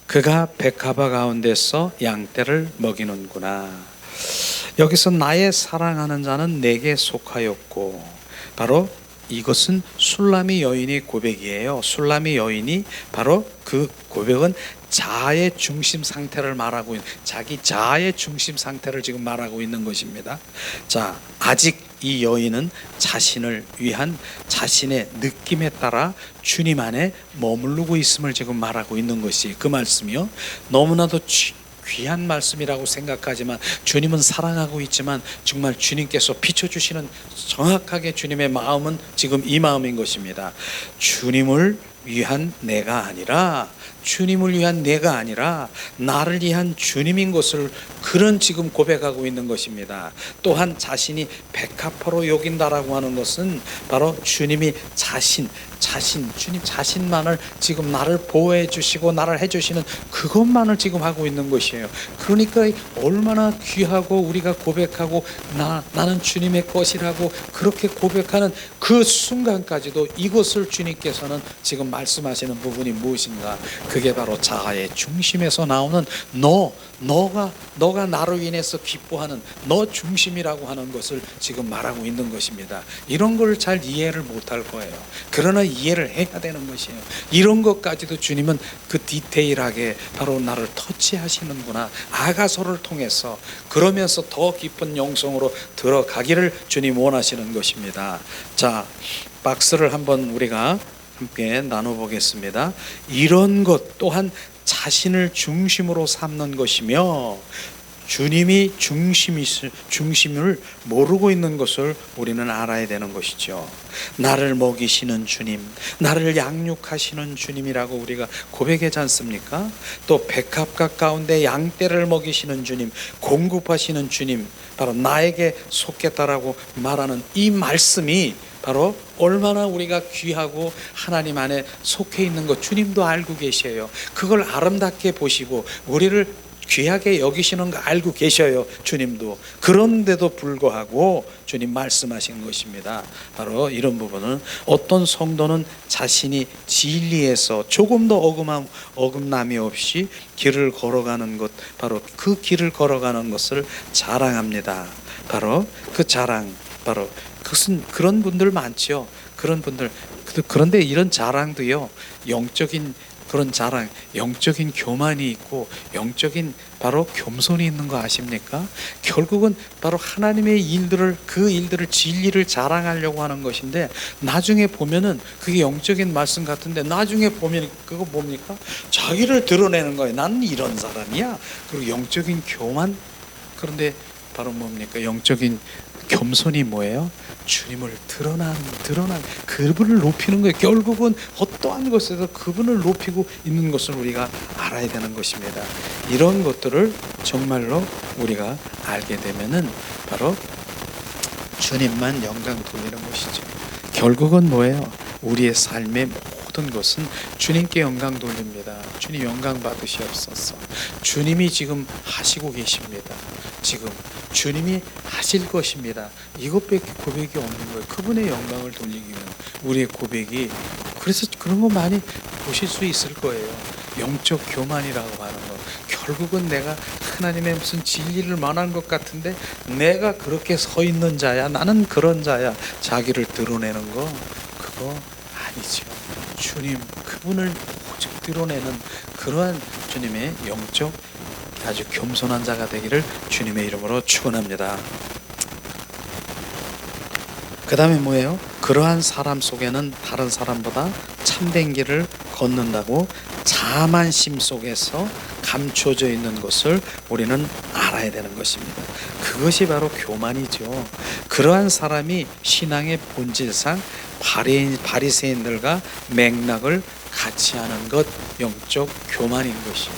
A: 그가 백합화 가운데서 양떼를 먹이는구나. 여기서 나의 사랑하는 자는 내게 속하였고, 바로 이것은 술람이 여인의 고백이에요. 술람이 여인이 바로 그 고백은 자아의 중심 상태를 말하고 있는, 자기 자아의 중심 상태를 지금 말하고 있는 것입니다. 자, 아직 이 여인은 자신을 위한 자신의 느낌에 따라 주님 안에 머무르고 있음을 지금 말하고 있는 것이 그 말씀이요. 너무나도 귀한 말씀이라고 생각하지만 주님은 사랑하고 있지만 정말 주님께서 비춰주시는 정확하게 주님의 마음은 지금 이 마음인 것입니다. 주님을 위한 내가 아니라, 주님을 위한 내가 아니라 나를 위한 주님인 것을 그런 지금 고백하고 있는 것입니다. 또한 자신이 백합화로 여긴다라고 하는 것은 바로 주님이 주님 자신만을 지금 나를 보호해 주시고 나를 해주시는 그것만을 지금 하고 있는 것이에요. 그러니까 얼마나 귀하고 우리가 고백하고 나는 주님의 것이라고 그렇게 고백하는 그 순간까지도 이것을 주님께서는 지금 말씀하시는 부분이 무엇인가? 그게 바로 자아의 중심에서 나오는 너가 나로 인해서 기뻐하는 너 중심이라고 하는 것을 지금 말하고 있는 것입니다. 이런 걸 잘 이해를 못할 거예요. 그러나 이해를 해야 되는 것이에요. 이런 것까지도 주님은 그 디테일하게 바로 나를 터치하시는구나. 아가서를 통해서 그러면서 더 깊은 영성으로 들어가기를 주님 원하시는 것입니다. 자, 박스를 한번 우리가 함께 나눠보겠습니다. 이런 것 또한 자신을 중심으로 삼는 것이며 주님이 중심을 모르고 있는 것을 우리는 알아야 되는 것이죠. 나를 먹이시는 주님, 나를 양육하시는 주님이라고 우리가 고백하지 않습니까? 또 백합화 가운데 양떼를 먹이시는 주님, 공급하시는 주님, 바로 나에게 속겠다라고 말하는 이 말씀이 바로 얼마나 우리가 귀하고 하나님 안에 속해 있는 것 주님도 알고 계셔요. 그걸 아름답게 보시고 우리를 귀하게 여기시는 거 알고 계셔요. 주님도. 그런데도 불구하고 주님 말씀하신 것입니다. 바로 이런 부분은 어떤 성도는 자신이 진리에서 조금도 어긋남이 없이 길을 걸어가는 것, 바로 그 길을 걸어가는 것을 자랑합니다. 바로 그 자랑, 바로 그런 분들 많죠. 그런 분들. 그런데 이런 자랑도요, 영적인 그런 자랑, 영적인 교만이 있고 영적인 바로 겸손이 있는 거 아십니까? 결국은 바로 하나님의 그 일들을 진리를 자랑하려고 하는 것인데 나중에 보면은 그게 영적인 말씀 같은데 나중에 보면 그거 뭡니까? 자기를 드러내는 거예요. 나는 이런 사람이야. 그리고 영적인 교만. 그런데 바로 뭡니까? 영적인 겸손이 뭐예요? 주님을 드러난 그분을 높이는 거예요. 결국은 어떠한 것에서 그분을 높이고 있는 것을 우리가 알아야 되는 것입니다. 이런 것들을 정말로 우리가 알게 되면은 바로 주님만 영광 돌리는 것이죠. 결국은 뭐예요? 우리의 삶의 모든 것은 주님께 영광 돌립니다. 주님 영광 받으시옵소서. 주님이 지금 하시고 계십니다. 지금 주님이 하실 것입니다. 이것밖에 고백이 없는 거예요. 그분의 영광을 돌리기 위한 우리의 고백이. 그래서 그런 거 많이 보실 수 있을 거예요. 영적 교만이라고 하는 거. 결국은 내가 하나님의 무슨 진리를 말한 것 같은데 내가 그렇게 서 있는 자야, 나는 그런 자야, 자기를 드러내는 거, 그거 아니죠. 주님 그분을 오직 드러내는 그러한 주님의 영적 아주 겸손한 자가 되기를 주님의 이름으로 축원합니다. 그 다음에 뭐예요? 그러한 사람 속에는 다른 사람보다 참된 길을 걷는다고 자만심 속에서 감춰져 있는 것을 우리는 알아야 되는 것입니다. 그것이 바로 교만이죠. 그러한 사람이 신앙의 본질상 바리새인들과 맥락을 같이 하는 것, 영적 교만인 것이요.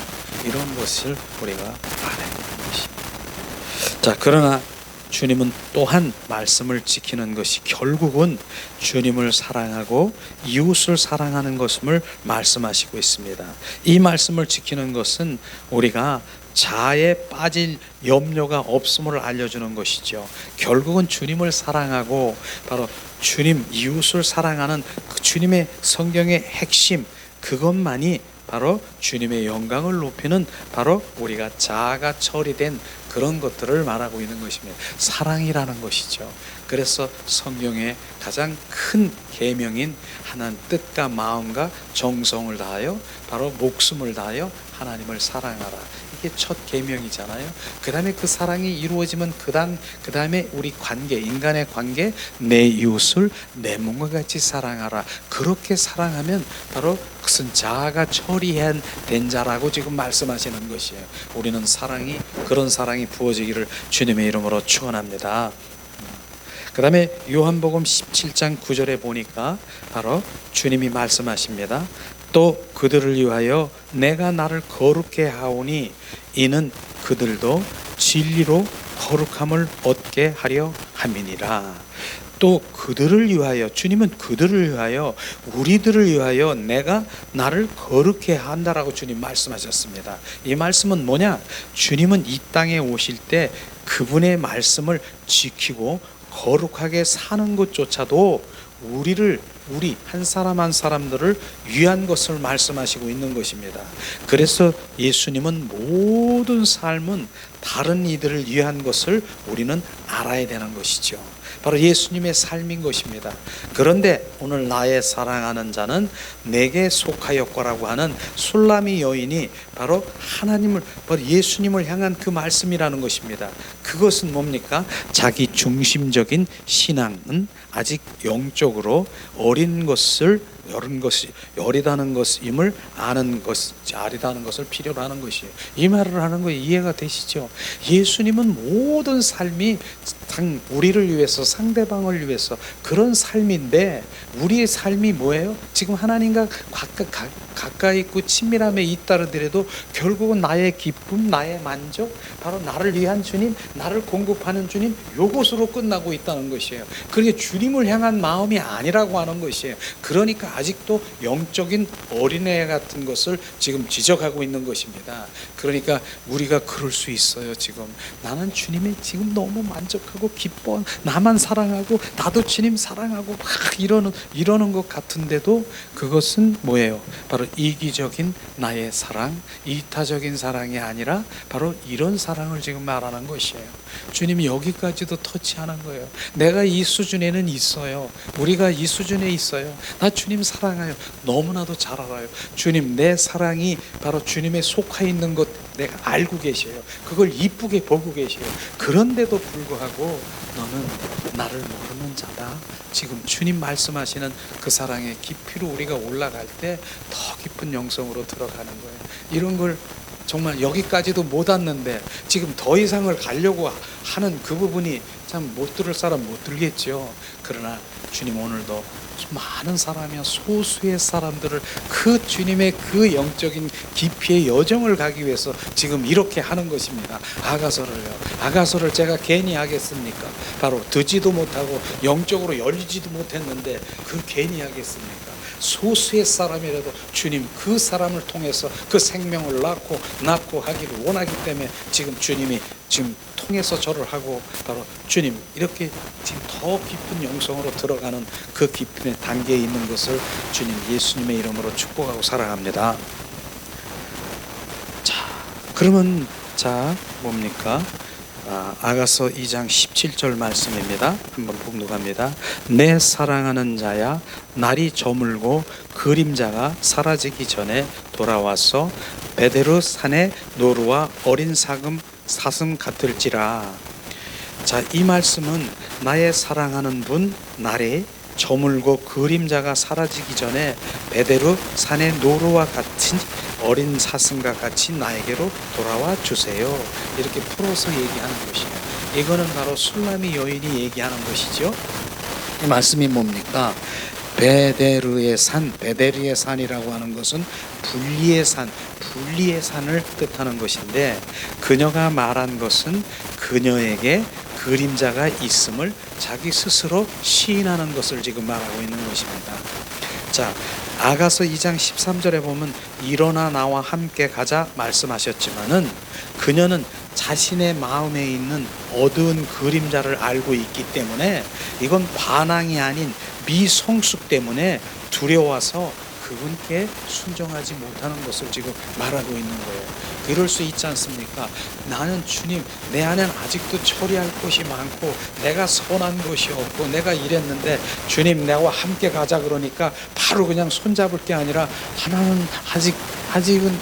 A: 이런 것을 우리가 알아야 되는 것입니다. 자, 그러나 주님은 또한 말씀을 지키는 것이 결국은 주님을 사랑하고 이웃을 사랑하는 것임을 말씀하시고 있습니다. 이 말씀을 지키는 것은 우리가 자아에 빠질 염려가 없음을 알려주는 것이죠. 결국은 주님을 사랑하고 바로 주님, 이웃을 사랑하는 그 주님의 성경의 핵심, 그것만이 바로 주님의 영광을 높이는 바로 우리가 자아가 처리된 그런 것들을 말하고 있는 것입니다. 사랑이라는 것이죠. 그래서 성경의 가장 큰 계명인 하나님 뜻과 마음과 정성을 다하여 바로 목숨을 다하여 하나님을 사랑하라. 이게 첫 계명이잖아요. 그 다음에 그 사랑이 이루어지면 그 다음에 우리 관계, 인간의 관계, 내 이웃을 내 몸과 같이 사랑하라. 그렇게 사랑하면 바로 그것은 자아가 처리한 된 자라고 지금 말씀하시는 것이에요. 우리는 그런 사랑이 부어지기를 주님의 이름으로 축원합니다. 그 다음에 요한복음 17장 9절에 보니까 바로 주님이 말씀하십니다. 또 그들을 위하여 내가 나를 거룩게 하오니 이는 그들도 진리로 거룩함을 얻게 하려 함이니라. 또 그들을 위하여, 주님은 그들을 위하여, 우리들을 위하여 내가 나를 거룩게 한다라고 주님 말씀하셨습니다. 이 말씀은 뭐냐? 주님은 이 땅에 오실 때 그분의 말씀을 지키고 거룩하게 사는 것조차도 우리 한 사람 한 사람들을 위한 것을 말씀하시고 있는 것입니다. 그래서 예수님은 모든 삶은 다른 이들을 위한 것을 우리는 알아야 되는 것이죠. 바로 예수님의 삶인 것입니다. 그런데 오늘 나의 사랑하는 자는 내게 속하였거라고 하는 술라미 여인이 바로 바로 예수님을 향한 그 말씀이라는 것입니다. 그것은 뭡니까? 자기 중심적인 신앙은 아직 영적으로 어린 것을 여리다는 것임을 아리다는 것을 필요로 하는 것이에요. 이 말을 하는 거 이해가 되시죠? 예수님은 모든 삶이 우리를 위해서, 상대방을 위해서 그런 삶인데, 우리의 삶이 뭐예요? 지금 하나님과 가까이 있고 친밀함에 있다더라도 결국은 나의 기쁨, 나의 만족, 바로 나를 위한 주님, 나를 공급하는 주님, 요것으로 끝나고 있다는 것이에요. 그게 주님을 향한 마음이 아니라고 하는 것이에요. 그러니까 아직도 영적인 어린애 같은 것을 지금 지적하고 있는 것입니다. 그러니까 우리가 그럴 수 있어요. 지금 나는 주님이 지금 너무 만족하고 기뻐, 나만 사랑하고 나도 주님 사랑하고 막 이러는 것 같은데도 그것은 뭐예요? 바로 이기적인 나의 사랑, 이타적인 사랑이 아니라 바로 이런 사랑을 지금 말하는 것이에요. 주님이 여기까지도 터치하는 거예요. 내가 이 수준에는 있어요. 우리가 이 수준에 있어요. 나 주님 사랑해요. 너무나도 잘 알아요. 주님, 내 사랑이 바로 주님에 속해 있는 것 내가 알고 계셔요. 그걸 이쁘게 보고 계셔요. 그런데도 불구하고 너는 나를 모르는 자다. 지금 주님 말씀하시는 그 사랑의 깊이로 우리가 올라갈 때 더 깊은 영성으로 들어가는 거예요. 이런 걸 정말 여기까지도 못 왔는데 지금 더 이상을 가려고 하는 그 부분이 참 못 들을 사람 못 들겠죠. 그러나 주님 오늘도 많은 사람이야, 소수의 사람들을 그 주님의 그 영적인 깊이의 여정을 가기 위해서 지금 이렇게 하는 것입니다. 아가서를 제가 괜히 하겠습니까? 바로 듣지도 못하고 영적으로 열리지도 못했는데 그 괜히 하겠습니까? 소수의 사람이라도 주님 그 사람을 통해서 그 생명을 낳고 하기를 원하기 때문에 지금 주님이 지금 통해서 저를 하고 바로 주님 이렇게 지금 더 깊은 영성으로 들어가는 그 깊은 단계에 있는 것을 주님 예수님의 이름으로 축복하고 사랑합니다. 자, 그러면 뭡니까? 아가서 2장 17절 말씀입니다. 한번 봉독합니다. 내 사랑하는 자야, 날이 저물고 그림자가 사라지기 전에 돌아와서 베데르 산의 노루와 어린 사슴 같을지라. 자, 이 말씀은 나의 사랑하는 분, 날이 저물고 그림자가 사라지기 전에 베데르 산의 노루와 같은 어린 사슴과 같이 나에게로 돌아와 주세요. 이렇게 풀어서 얘기하는 것이에요. 이거는 바로 술라미 여인이 얘기하는 것이죠. 이 말씀이 뭡니까? 베데르의 산, 베데르의 산이라고 하는 것은 분리의 산, 분리의 산을 뜻하는 것인데, 그녀가 말한 것은 그녀에게 그림자가 있음을 자기 스스로 시인하는 것을 지금 말하고 있는 것입니다. 자, 아가서 2장 13절에 보면 일어나 나와 함께 가자 말씀하셨지만은, 그녀는 자신의 마음에 있는 어두운 그림자를 알고 있기 때문에 이건 반항이 아닌 미성숙 때문에 두려워서 그분께 순종하지 못하는 것을 지금 말하고 있는 거예요. 그럴 수 있지 않습니까? 나는 주님, 내 안엔 아직도 처리할 것이 많고 내가 선한 것이 없고 내가 이랬는데 주님 나와 함께 가자 그러니까 바로 그냥 손잡을 게 아니라 하나는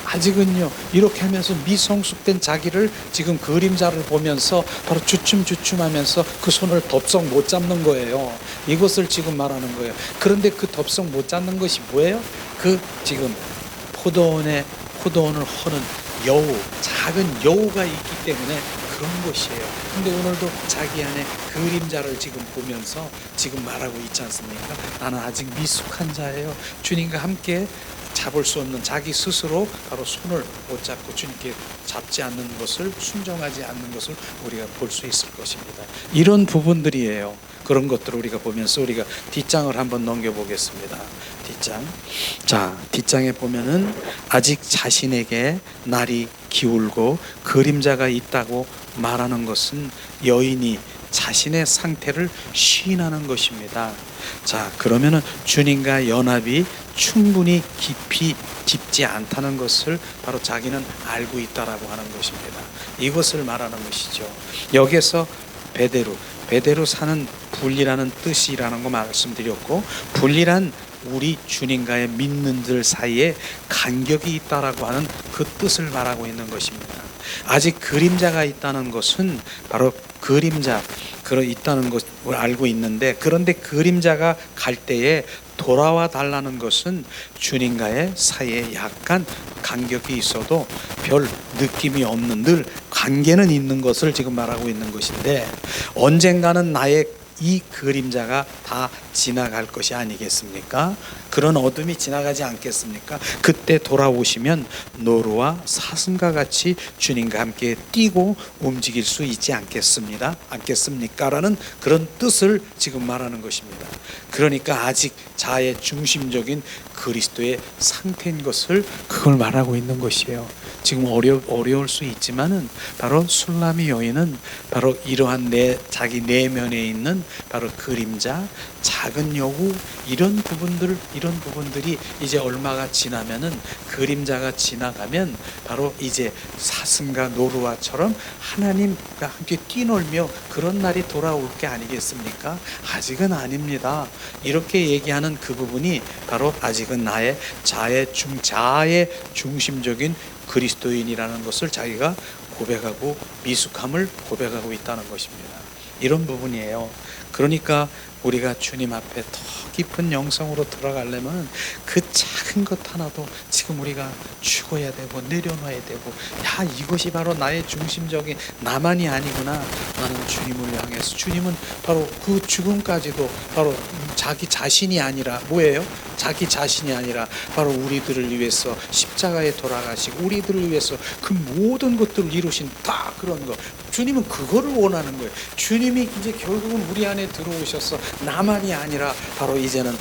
A: 아직은요, 이렇게 하면서 미성숙된 자기를 지금 그림자를 보면서 바로 주춤주춤하면서 그 손을 덥석 못 잡는 거예요. 이것을 지금 말하는 거예요. 그런데 그 덥석 못 잡는 것이 뭐예요? 그 지금 포도원을 허는 여우, 작은 여우가 있기 때문에 그런 것이에요. 근데 오늘도 자기 안에 그림자를 지금 보면서 지금 말하고 있지 않습니까? 나는 아직 미숙한 자예요. 주님과 함께 잡을 수 없는 자기 스스로 바로 손을 못 잡고 주님께 잡지 않는 것을, 순종하지 않는 것을 우리가 볼 수 있을 것입니다. 이런 부분들이에요. 그런 것들을 우리가 보면서 우리가 뒷장을 한번 넘겨보겠습니다. 뒷장. 자, 뒷장에 보면은 아직 자신에게 날이 기울고 그림자가 있다고 말하는 것은 여인이 자신의 상태를 시인하는 것입니다. 자, 그러면은 주님과 연합이 충분히 깊이 깊지 않다는 것을 바로 자기는 알고 있다라고 하는 것입니다. 이것을 말하는 것이죠. 여기서 베데르 사는 분리라는 뜻이라는 거 말씀드렸고, 분리란 우리 주님과의 믿는들 사이에 간격이 있다라고 하는 그 뜻을 말하고 있는 것입니다. 아직 그림자가 있다는 것은 바로 그림자 있다는 것을 알고 있는데, 그런데 그림자가 갈 때에 돌아와 달라는 것은 주님과의 사이에 약간 간격이 있어도 별 느낌이 없는, 늘 관계는 있는 것을 지금 말하고 있는 것인데, 언젠가는 나의 이 그림자가 다 지나갈 것이 아니겠습니까? 그런 어둠이 지나가지 않겠습니까? 그때 돌아오시면 노루와 사슴과 같이 주님과 함께 뛰고 움직일 수 있지 않겠습니까? 라는 그런 뜻을 지금 말하는 것입니다. 그러니까 아직 자의 중심적인 그리스도의 상태인 것을, 그걸 말하고 있는 것이에요. 지금 어려울 수 있지만은 바로 술라미 여인은 바로 이러한 자기 내면에 있는 바로 그림자, 작은 여우, 이런 부분들이 이제 얼마가 지나면은, 그림자가 지나가면 바로 이제 사슴과 노루와처럼 하나님과 함께 뛰놀며 그런 날이 돌아올 게 아니겠습니까? 아직은 아닙니다. 이렇게 얘기하는 그 부분이 바로 아직은 나의 자의 중심적인 그리스도인이라는 것을 자기가 고백하고 미숙함을 고백하고 있다는 것입니다. 이런 부분이에요. 그러니까 우리가 주님 앞에 더 깊은 영성으로 들어가려면 그 작은 것 하나도 지금 우리가 죽어야 되고 내려놔야 되고, 야, 이것이 바로 나의 중심적인 나만이 아니구나. 나는 주님을 향해서, 주님은 바로 그 죽음까지도 바로 자기 자신이 아니라 뭐예요? 자기 자신이 아니라 바로 우리들을 위해서 십자가에 돌아가시고 우리들을 위해서 그 모든 것들을 이루신 다 그런 거. 주님은 그거를 원하는 거예요. 주님이 이제 결국은 우리 안에 들어오셔서 나만이 아니라 바로 이제는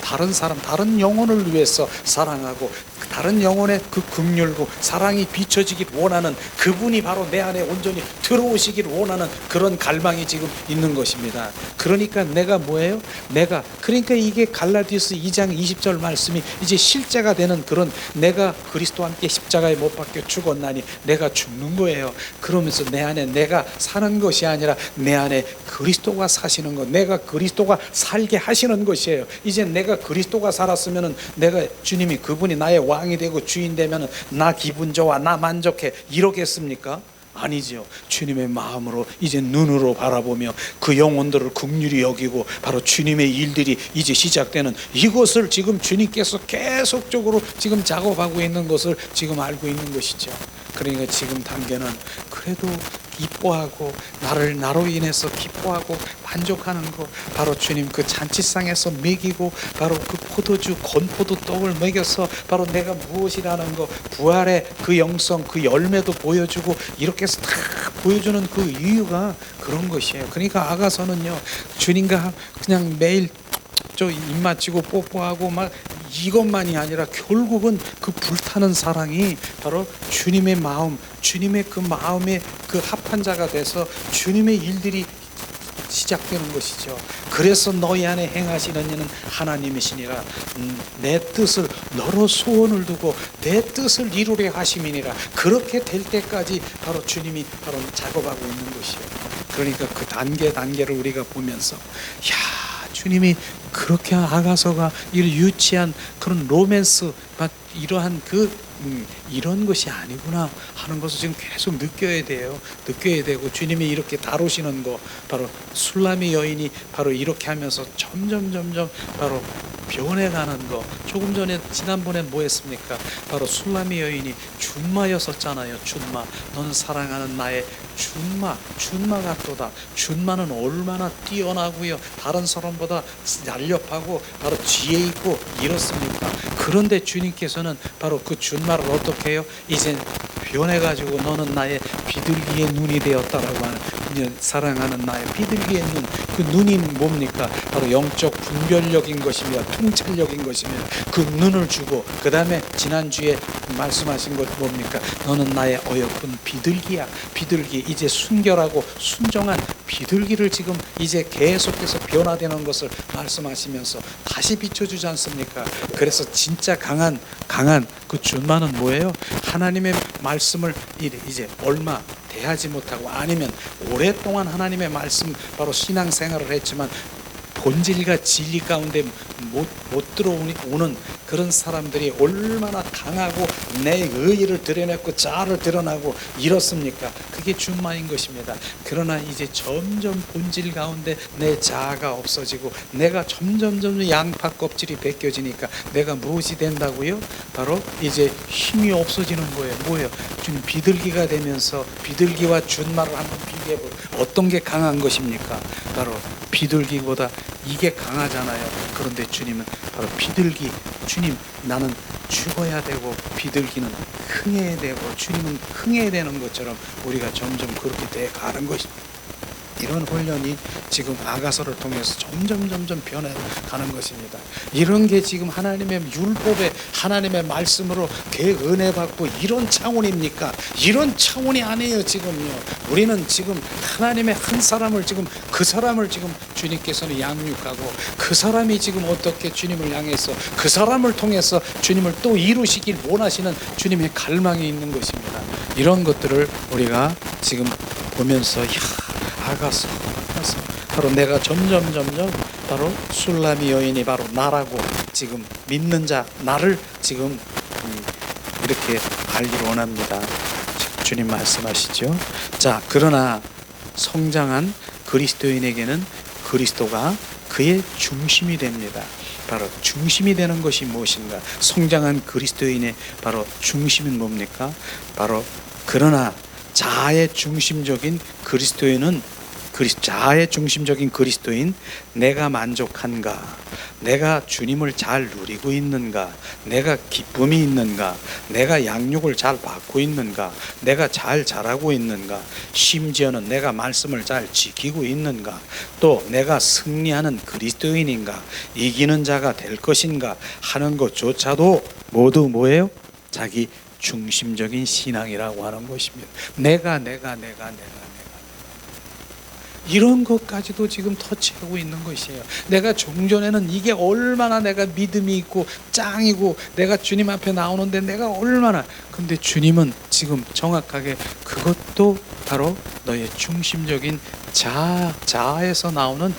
A: 다른 사람, 다른 영혼을 위해서 사랑하고 다른 영혼의 그 긍휼고 사랑이 비춰지길 원하는 그분이 바로 내 안에 온전히 들어오시길 원하는 그런 갈망이 지금 있는 것입니다. 그러니까 내가 뭐예요? 그러니까 이게 갈라디아서 2장 20절 말씀이 이제 실제가 되는, 그런 내가 그리스도와 함께 십자가에 못 박혀 죽었나니 내가 죽는 거예요. 그러면서 내 안에 내가 사는 것이 아니라 내 안에 그리스도가 사시는 것, 내가 그리스도가 살게 하시는 것이에요. 이제 내가 그리스도가 살았으면은 내가 주님이 그분이 나의 왕이 되고 주인 되면은 나 기분 좋아, 나 만족해, 이러겠습니까? 아니죠. 주님의 마음으로 이제 눈으로 바라보며 그 영혼들을 긍휼히 여기고 바로 주님의 일들이 이제 시작되는 이것을 지금 주님께서 계속적으로 지금 작업하고 있는 것을 지금 알고 있는 것이죠. 그러니까 지금 단계는 그래도 기뻐하고 나로 인해서 기뻐하고 만족하는 거, 바로 주님 그 잔치상에서 먹이고 바로 그 포도주 건포도 떡을 먹여서 바로 내가 무엇이라는 거, 부활의 그 영성 그 열매도 보여주고 이렇게 해서 다 보여주는 그 이유가 그런 것이에요. 그러니까 아가서는요, 주님과 그냥 매일 입 맞추고 뽀뽀하고 막 이것만이 아니라 결국은 그 불타는 사랑이 바로 주님의 마음, 주님의 그 마음의 그 합한 자가 돼서 주님의 일들이 시작되는 것이죠. 그래서 너희 안에 행하시는 이는 하나님이시니라. 내 뜻을 너로 소원을 두고 내 뜻을 이루려 하심이니라. 그렇게 될 때까지 바로 주님이 바로 작업하고 있는 것이에요. 그러니까 그 단계를 우리가 보면서 주님이 그렇게 아가서가 유치한 그런 로맨스 막 이러한 이런 것이 아니구나 하는 것을 지금 계속 느껴야 되고 주님이 이렇게 다루시는 거, 바로 술라미 여인이 바로 이렇게 하면서 점점 바로 변해가는 거. 조금 전에 지난번에 뭐 했습니까? 바로 술라미 여인이 준마였었잖아요. 준마, 너는 사랑하는 나의 준마 같도다. 준마는 얼마나 뛰어나고요, 다른 사람보다 날렵하고 바로 지혜 있고 이렇습니까? 그런데 주님께서는 바로 그 준마를 어떻게 해요? 이제 변해가지고 너는 나의 비둘기의 눈이 되었다라고 하는, 사랑하는 나의 비둘기의 눈. 그 눈이 뭡니까? 바로 영적 분별력인 것이며 통찰력인 것이며 그 눈을 주고, 그 다음에 지난주에 말씀하신 것 뭡니까? 너는 나의 어여쁜 비둘기야. 비둘기, 이제 순결하고 순정한 비둘기를 지금 이제 계속해서 변화되는 것을 말씀하시면서 다시 비춰주지 않습니까? 그래서 진짜 강한 그 준마는 뭐예요? 하나님의 말씀을 이제 얼마 대하지 못하고, 아니면 오랫동안 하나님의 말씀 바로 신앙생활을 했지만 본질과 진리 가운데 못 들어오는 그런 사람들이 얼마나 강하고 내 의의를 드러냈고 자아를 드러나고 이렇습니까? 그게 준마인 것입니다. 그러나 이제 점점 본질 가운데 내 자아가 없어지고 내가 점점 양파 껍질이 벗겨지니까 내가 무엇이 된다고요? 바로 이제 힘이 없어지는 거예요. 뭐예요? 좀 비둘기가 되면서, 비둘기와 준마를 한번 비교해보세요. 어떤 게 강한 것입니까? 바로 비둘기보다 이게 강하잖아요. 그런데 주님은 바로 비둘기, 주님 나는 죽어야 되고 비둘기는 흥해야 되고 주님은 흥해야 되는 것처럼 우리가 점점 그렇게 돼 가는 것입니다. 이런 훈련이 지금 아가서를 통해서 점점 변해가는 것입니다. 이런 게 지금 하나님의 율법에, 하나님의 말씀으로 은혜 받고 이런 차원입니까? 이런 차원이 아니에요. 지금요, 우리는 지금 하나님의 한 사람을 지금, 그 사람을 지금 주님께서는 양육하고, 그 사람이 지금 어떻게 주님을 향해서 그 사람을 통해서 주님을 또 이루시길 원하시는 주님의 갈망이 있는 것입니다. 이런 것들을 우리가 지금 보면서 아가서 바로 내가 점점 바로 술라미 여인이 바로 나라고, 지금 믿는 자 나를 지금 이렇게 알기를 원합니다. 주님 말씀하시죠. 자, 그러나 성장한 그리스도인에게는 그리스도가 그의 중심이 됩니다. 바로 중심이 되는 것이 무엇인가? 성장한 그리스도인의 바로 중심은 뭡니까? 바로 그러나 자아의 중심적인 그리스도인, 내가 만족한가? 내가 주님을 잘 누리고 있는가? 내가 기쁨이 있는가? 내가 양육을 잘 받고 있는가? 내가 잘 자라고 있는가? 심지어는 내가 말씀을 잘 지키고 있는가? 또 내가 승리하는 그리스도인인가? 이기는 자가 될 것인가? 하는 것조차도 모두 뭐예요? 자기 중심적인 신앙이라고 하는 것입니다. 내가 이런 것까지도 지금 터치하고 있는 것이에요. 내가 종전에는 이게 얼마나 내가 믿음이 있고 짱이고 내가 주님 앞에 나오는데 내가 얼마나, 근데 주님은 지금 정확하게 그것도 바로 너의 중심적인 자아에서 나오는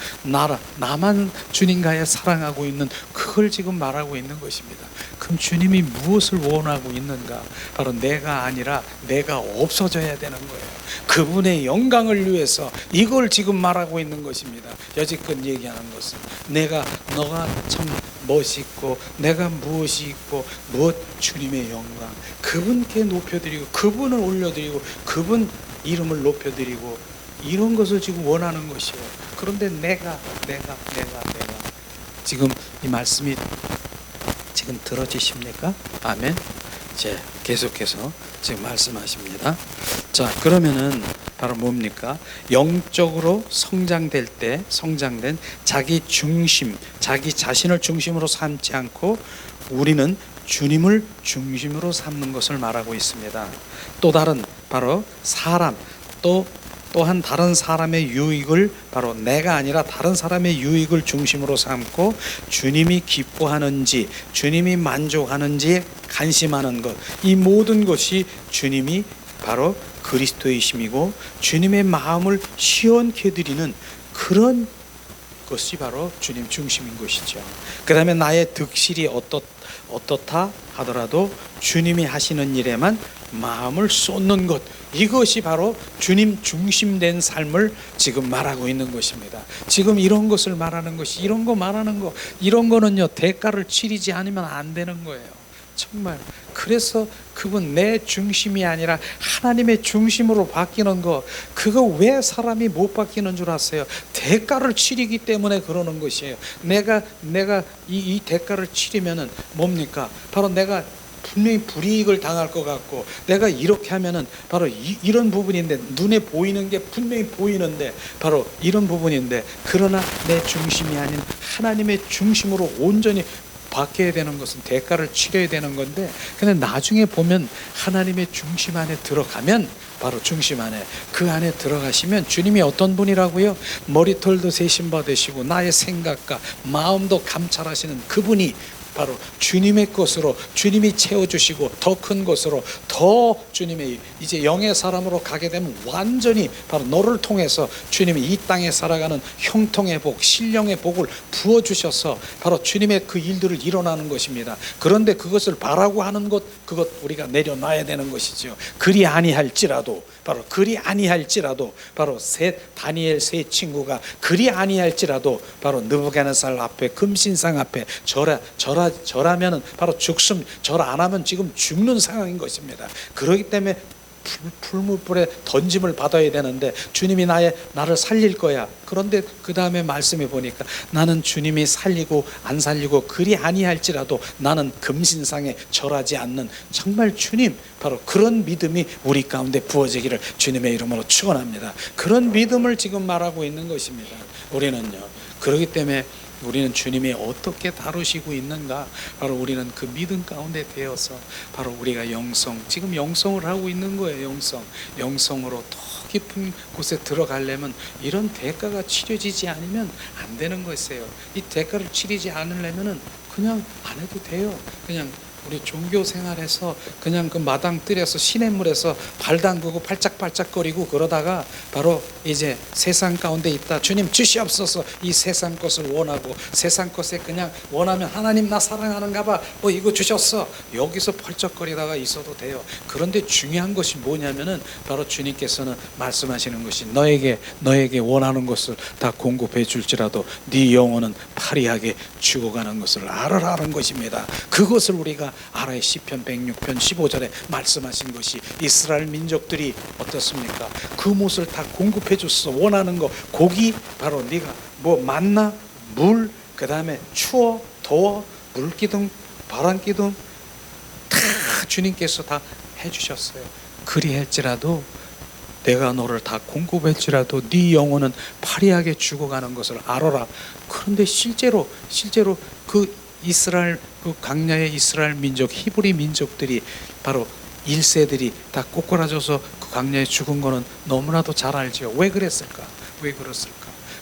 A: 나만 주님과의 사랑하고 있는 그걸 지금 말하고 있는 것입니다. 그럼 주님이 무엇을 원하고 있는가? 바로 내가 아니라 내가 없어져야 되는 거예요. 그분의 영광을 위해서 이걸 지금 말하고 있는 것입니다. 여지껏 얘기하는 것은 너가 참 멋있고 내가 무엇이 있고 무엇 주님의 영광 그분께 높여드리고 그분을 올려드리고 그분 이름을 높여드리고 이런 것을 지금 원하는 것이에요. 그런데 내가 지금 이 말씀이 지금 들어지십니까? 아멘. 이제 계속해서 지금 말씀하십니다. 자, 그러면은 바로 뭡니까? 영적으로 성장된 자기 중심, 자기 자신을 중심으로 삼지 않고 우리는 주님을 중심으로 삼는 것을 말하고 있습니다. 또 다른 바로 사람 또한 다른 사람의 유익을 바로 내가 아니라 다른 사람의 유익을 중심으로 삼고 주님이 기뻐하는지 주님이 만족하는지에 관심하는 것 이 모든 것이 주님이 바로 그리스도이심이고 주님의 마음을 시원케 드리는 그런 것이 바로 주님 중심인 것이죠. 그 다음에 나의 득실이 어떻다 하더라도 주님이 하시는 일에만 마음을 쏟는 것 이것이 바로 주님 중심된 삶을 지금 말하고 있는 것입니다. 지금 이런 것을 말하는 것이 이런 거 말하는 거 이런 거는요 대가를 치르지 않으면 안 되는 거예요. 정말 그래서 그분 내 중심이 아니라 하나님의 중심으로 바뀌는 거 그거 왜 사람이 못 바뀌는 줄 아세요? 대가를 치르기 때문에 그러는 것이에요. 내가 이 대가를 치르면은 뭡니까? 바로 내가 분명히 불이익을 당할 것 같고 내가 이렇게 하면은 바로 이런 부분인데 눈에 보이는 게 분명히 보이는데 바로 이런 부분인데 그러나 내 중심이 아닌 하나님의 중심으로 온전히 바뀌어야 되는 것은 대가를 치러야 되는 건데 근데 나중에 보면 하나님의 중심 안에 들어가면 바로 중심 안에 그 안에 들어가시면 주님이 어떤 분이라고요? 머리털도 세심 받으시고 나의 생각과 마음도 감찰하시는 그분이 바로 주님의 것으로 주님이 채워주시고 더 큰 것으로 더 주님의 이제 영의 사람으로 가게 되면 완전히 바로 너를 통해서 주님이 이 땅에 살아가는 형통의 복 신령의 복을 부어주셔서 바로 주님의 그 일들을 일어나는 것입니다. 그런데 그것을 바라고 하는 것 그것 우리가 내려놔야 되는 것이죠. 그리 아니할지라도 바로 바로 다니엘 세 친구가 그리 아니할지라도 바로 느부갓네살 앞에 금신상 앞에 절하면은 바로 죽음 절 안 하면 지금 죽는 상황인 것입니다. 그렇기 때문에 풀무불에 던짐을 받아야 되는데 주님이 나를 살릴 거야. 그런데 그 다음에 말씀해 보니까 나는 주님이 살리고 안 살리고 그리 아니할지라도 나는 금신상에 절하지 않는 정말 주님 바로 그런 믿음이 우리 가운데 부어지기를 주님의 이름으로 축원합니다. 그런 믿음을 지금 말하고 있는 것입니다. 우리는요. 그렇기 때문에 우리는 주님이 어떻게 다루시고 있는가 바로 우리는 그 믿음 가운데 되어서 바로 우리가 지금 영성을 하고 있는 거예요. 영성으로 더 깊은 곳에 들어가려면 이런 대가가 치러지지 않으면 안 되는 것이에요. 이 대가를 치르지 않으려면 그냥 안 해도 돼요. 그냥 우리 종교 생활에서 그냥 그 마당 뜰에서 시냇물에서 발 담그고 팔짝팔짝거리고 그러다가 바로 이제 세상 가운데 있다 주님 주시옵소서 이 세상 것을 원하고 세상 것에 그냥 원하면 하나님 나 사랑하는가 봐 이거 주셨어 여기서 펄쩍거리다가 있어도 돼요. 그런데 중요한 것이 뭐냐면은 바로 주님께서는 말씀하시는 것이 너에게 원하는 것을 다 공급해 줄지라도 네 영혼은 파리하게 죽어가는 것을 알아라는 것입니다. 그것을 우리가 알아야 시편 106편 15절에 말씀하신 것이 이스라엘 민족들이 어떻습니까? 그 못을 다 공급해 줬어. 원하는 거 고기 바로 네가 만나 물 그 다음에 추워 더워 물기둥 바람기둥 다 주님께서 다 해주셨어요. 그리할지라도 내가 너를 다 공급할지라도 네 영혼은 파리하게 죽어가는 것을 알아라. 그런데 실제로 그 이스라엘 그 광야의 이스라엘 민족 히브리 민족들이 바로 1세들이 다 꼬꾸라져서 그 광야에 죽은 거는 너무나도 잘 알죠. 왜 그랬을까?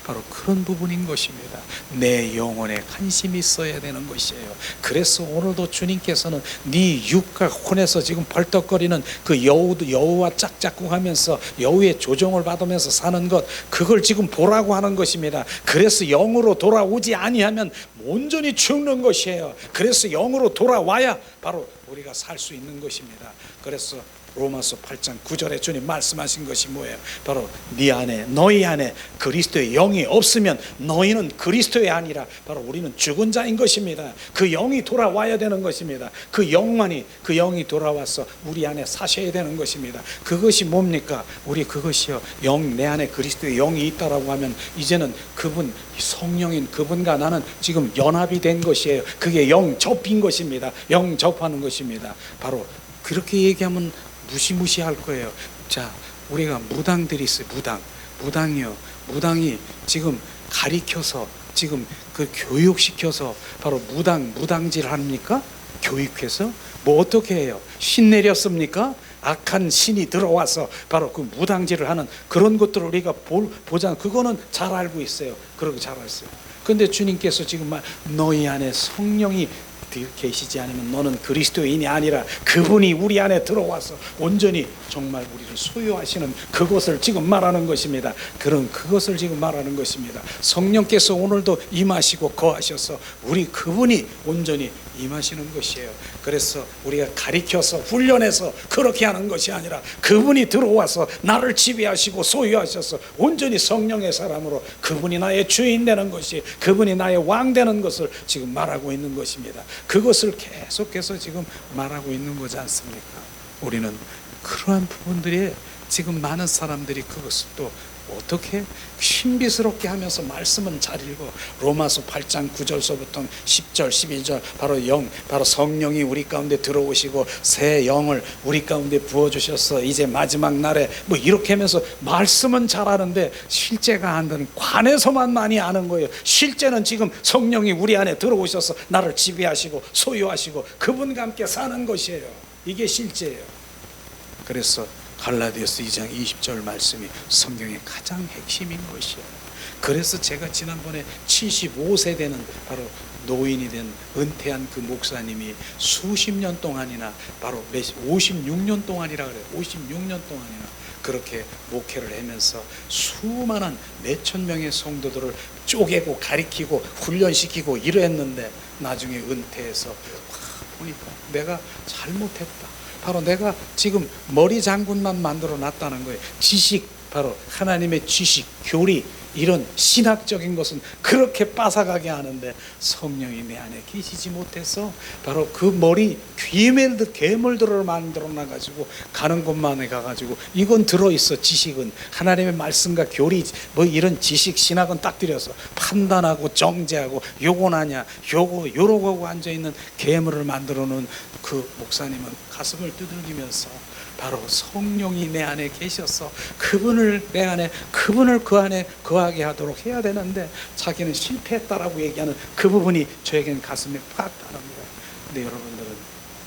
B: 바로 그런 부분인 것입니다. 내 영혼에 관심이 있어야 되는 것이에요. 그래서 오늘도 주님께서는 네 육과 혼에서 지금 벌떡거리는 그 여우와 짝짝꿍하면서 여우의 조종을 받으면서 사는 것, 그걸 지금 보라고 하는 것입니다. 그래서 영으로 돌아오지 아니하면 온전히 죽는 것이에요. 그래서 영으로 돌아와야 바로 우리가 살 수 있는 것입니다. 그래서 로마서 8장 9절에 주님 말씀하신 것이 뭐예요? 바로 네 안에, 너희 안에 그리스도의 영이 없으면 너희는 그리스도의 아니라 바로 우리는 죽은 자인 것입니다. 그 영이 돌아와야 되는 것입니다. 그 영이 돌아와서 우리 안에 사셔야 되는 것입니다. 그것이 뭡니까? 우리 그것이요, 내 안에 그리스도의 영이 있다라고 하면 이제는 그분, 성령인 그분과 나는 지금 연합이 된 것이에요. 그게 영접인 것입니다. 영접하는 것입니다. 바로 그렇게 얘기하면 무시무시할 거예요. 자, 우리가 무당들이 있어요. 무당이 지금 가리켜서 지금 그 교육시켜서 바로 무당질 합니까? 교육해서 뭐 어떻게 해요? 신 내렸습니까? 악한 신이 들어와서 바로 그 무당질을 하는 그런 것들을 우리가 보자. 그거는 잘 알고 있어요. 그러고 잘 알았어요. 근데 주님께서 지금 너희 안에 성령이 계시지 않으면 너는 그리스도인이 아니라 그분이 우리 안에 들어와서 온전히 정말 우리를 소유하시는 그것을 지금 말하는 것입니다. 그것을 지금 말하는 것입니다. 성령께서 오늘도 임하시고 거하셔서 우리 그분이 온전히 임하시는 것이에요. 그래서 우리가 가리켜서 훈련해서 그렇게 하는 것이 아니라 그분이 들어와서 나를 지배하시고 소유하셔서 온전히 성령의 사람으로 그분이 나의 주인 되는 것이, 그분이 나의 왕 되는 것을 지금 말하고 있는 것입니다. 그것을 계속해서 지금 말하고 있는 거지 않습니까? 우리는 그러한 부분들이 지금 많은 사람들이 그것을 또 어떻게 신비스럽게 하면서 말씀은 잘 읽어. 로마서 8장 9절서부터 10절 11절 바로 성령이 우리 가운데 들어오시고 새 영을 우리 가운데 부어주셔서 이제 마지막 날에 뭐 이렇게 하면서 말씀은 잘하는데 실제가 안 되는, 관에서만 많이 아는 거예요. 실제는 지금 성령이 우리 안에 들어오셔서 나를 지배하시고 소유하시고 그분과 함께 사는 것이에요. 이게 실제예요. 그래서 갈라디아서 2장 20절 말씀이 성경의 가장 핵심인 것이에요. 그래서 제가 지난번에 75세 되는 바로 노인이 된 은퇴한 그 목사님이 수십 년 동안이나 바로 56년 동안이라 그래요. 56년 동안이나 그렇게 목회를 하면서 수많은 몇천 명의 성도들을 쪼개고 가리키고 훈련시키고 이랬는데 나중에 은퇴해서 보니까 내가 잘못했다. 바로 내가 지금 머리 장군만 만들어 놨다는 거예요. 지식, 바로 하나님의 지식, 교리, 이런 신학적인 것은 그렇게 빠삭하게 하는데 성령이 내 안에 계시지 못해서 바로 그 머리 괴물들을 만들어 놔가지고 가는 곳만에 가가지고 이건 들어있어. 지식은 하나님의 말씀과 교리 뭐 이런 지식 신학은 딱 들여서 판단하고 정죄하고 요건 아냐 요러고 하고 앉아있는 괴물을 만들어 놓은 그 목사님은 가슴을 두들기면서 바로 성령이 내 안에 계셔서 그분을 그 안에 거하게 하도록 해야 되는데 자기는 실패했다라고 얘기하는 그 부분이 저에게는 가슴에 팍 따는 거예요. 근데 여러분들은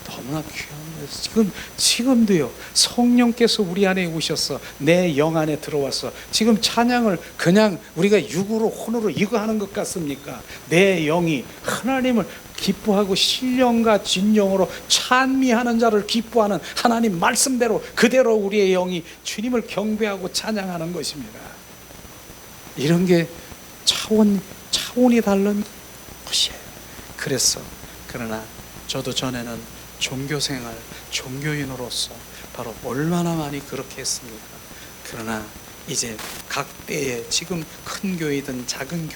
B: 너무나 귀한 거예요. 지금도요, 성령께서 우리 안에 오셔서 내 영 안에 들어와서 지금 찬양을 그냥 우리가 육으로 혼으로 이거 하는 것 같습니까? 내 영이 하나님을 기뻐하고 신령과 진정으로 찬미하는 자를 기뻐하는 하나님 말씀대로 그대로 우리의 영이 주님을 경배하고 찬양하는 것입니다. 이런 게 차원이 다른 것이에요. 그러나 저도 전에는 종교생활, 종교인으로서 바로 얼마나 많이 그렇게 했습니까? 그러나 이제 각 때에 지금 큰 교회이든 작은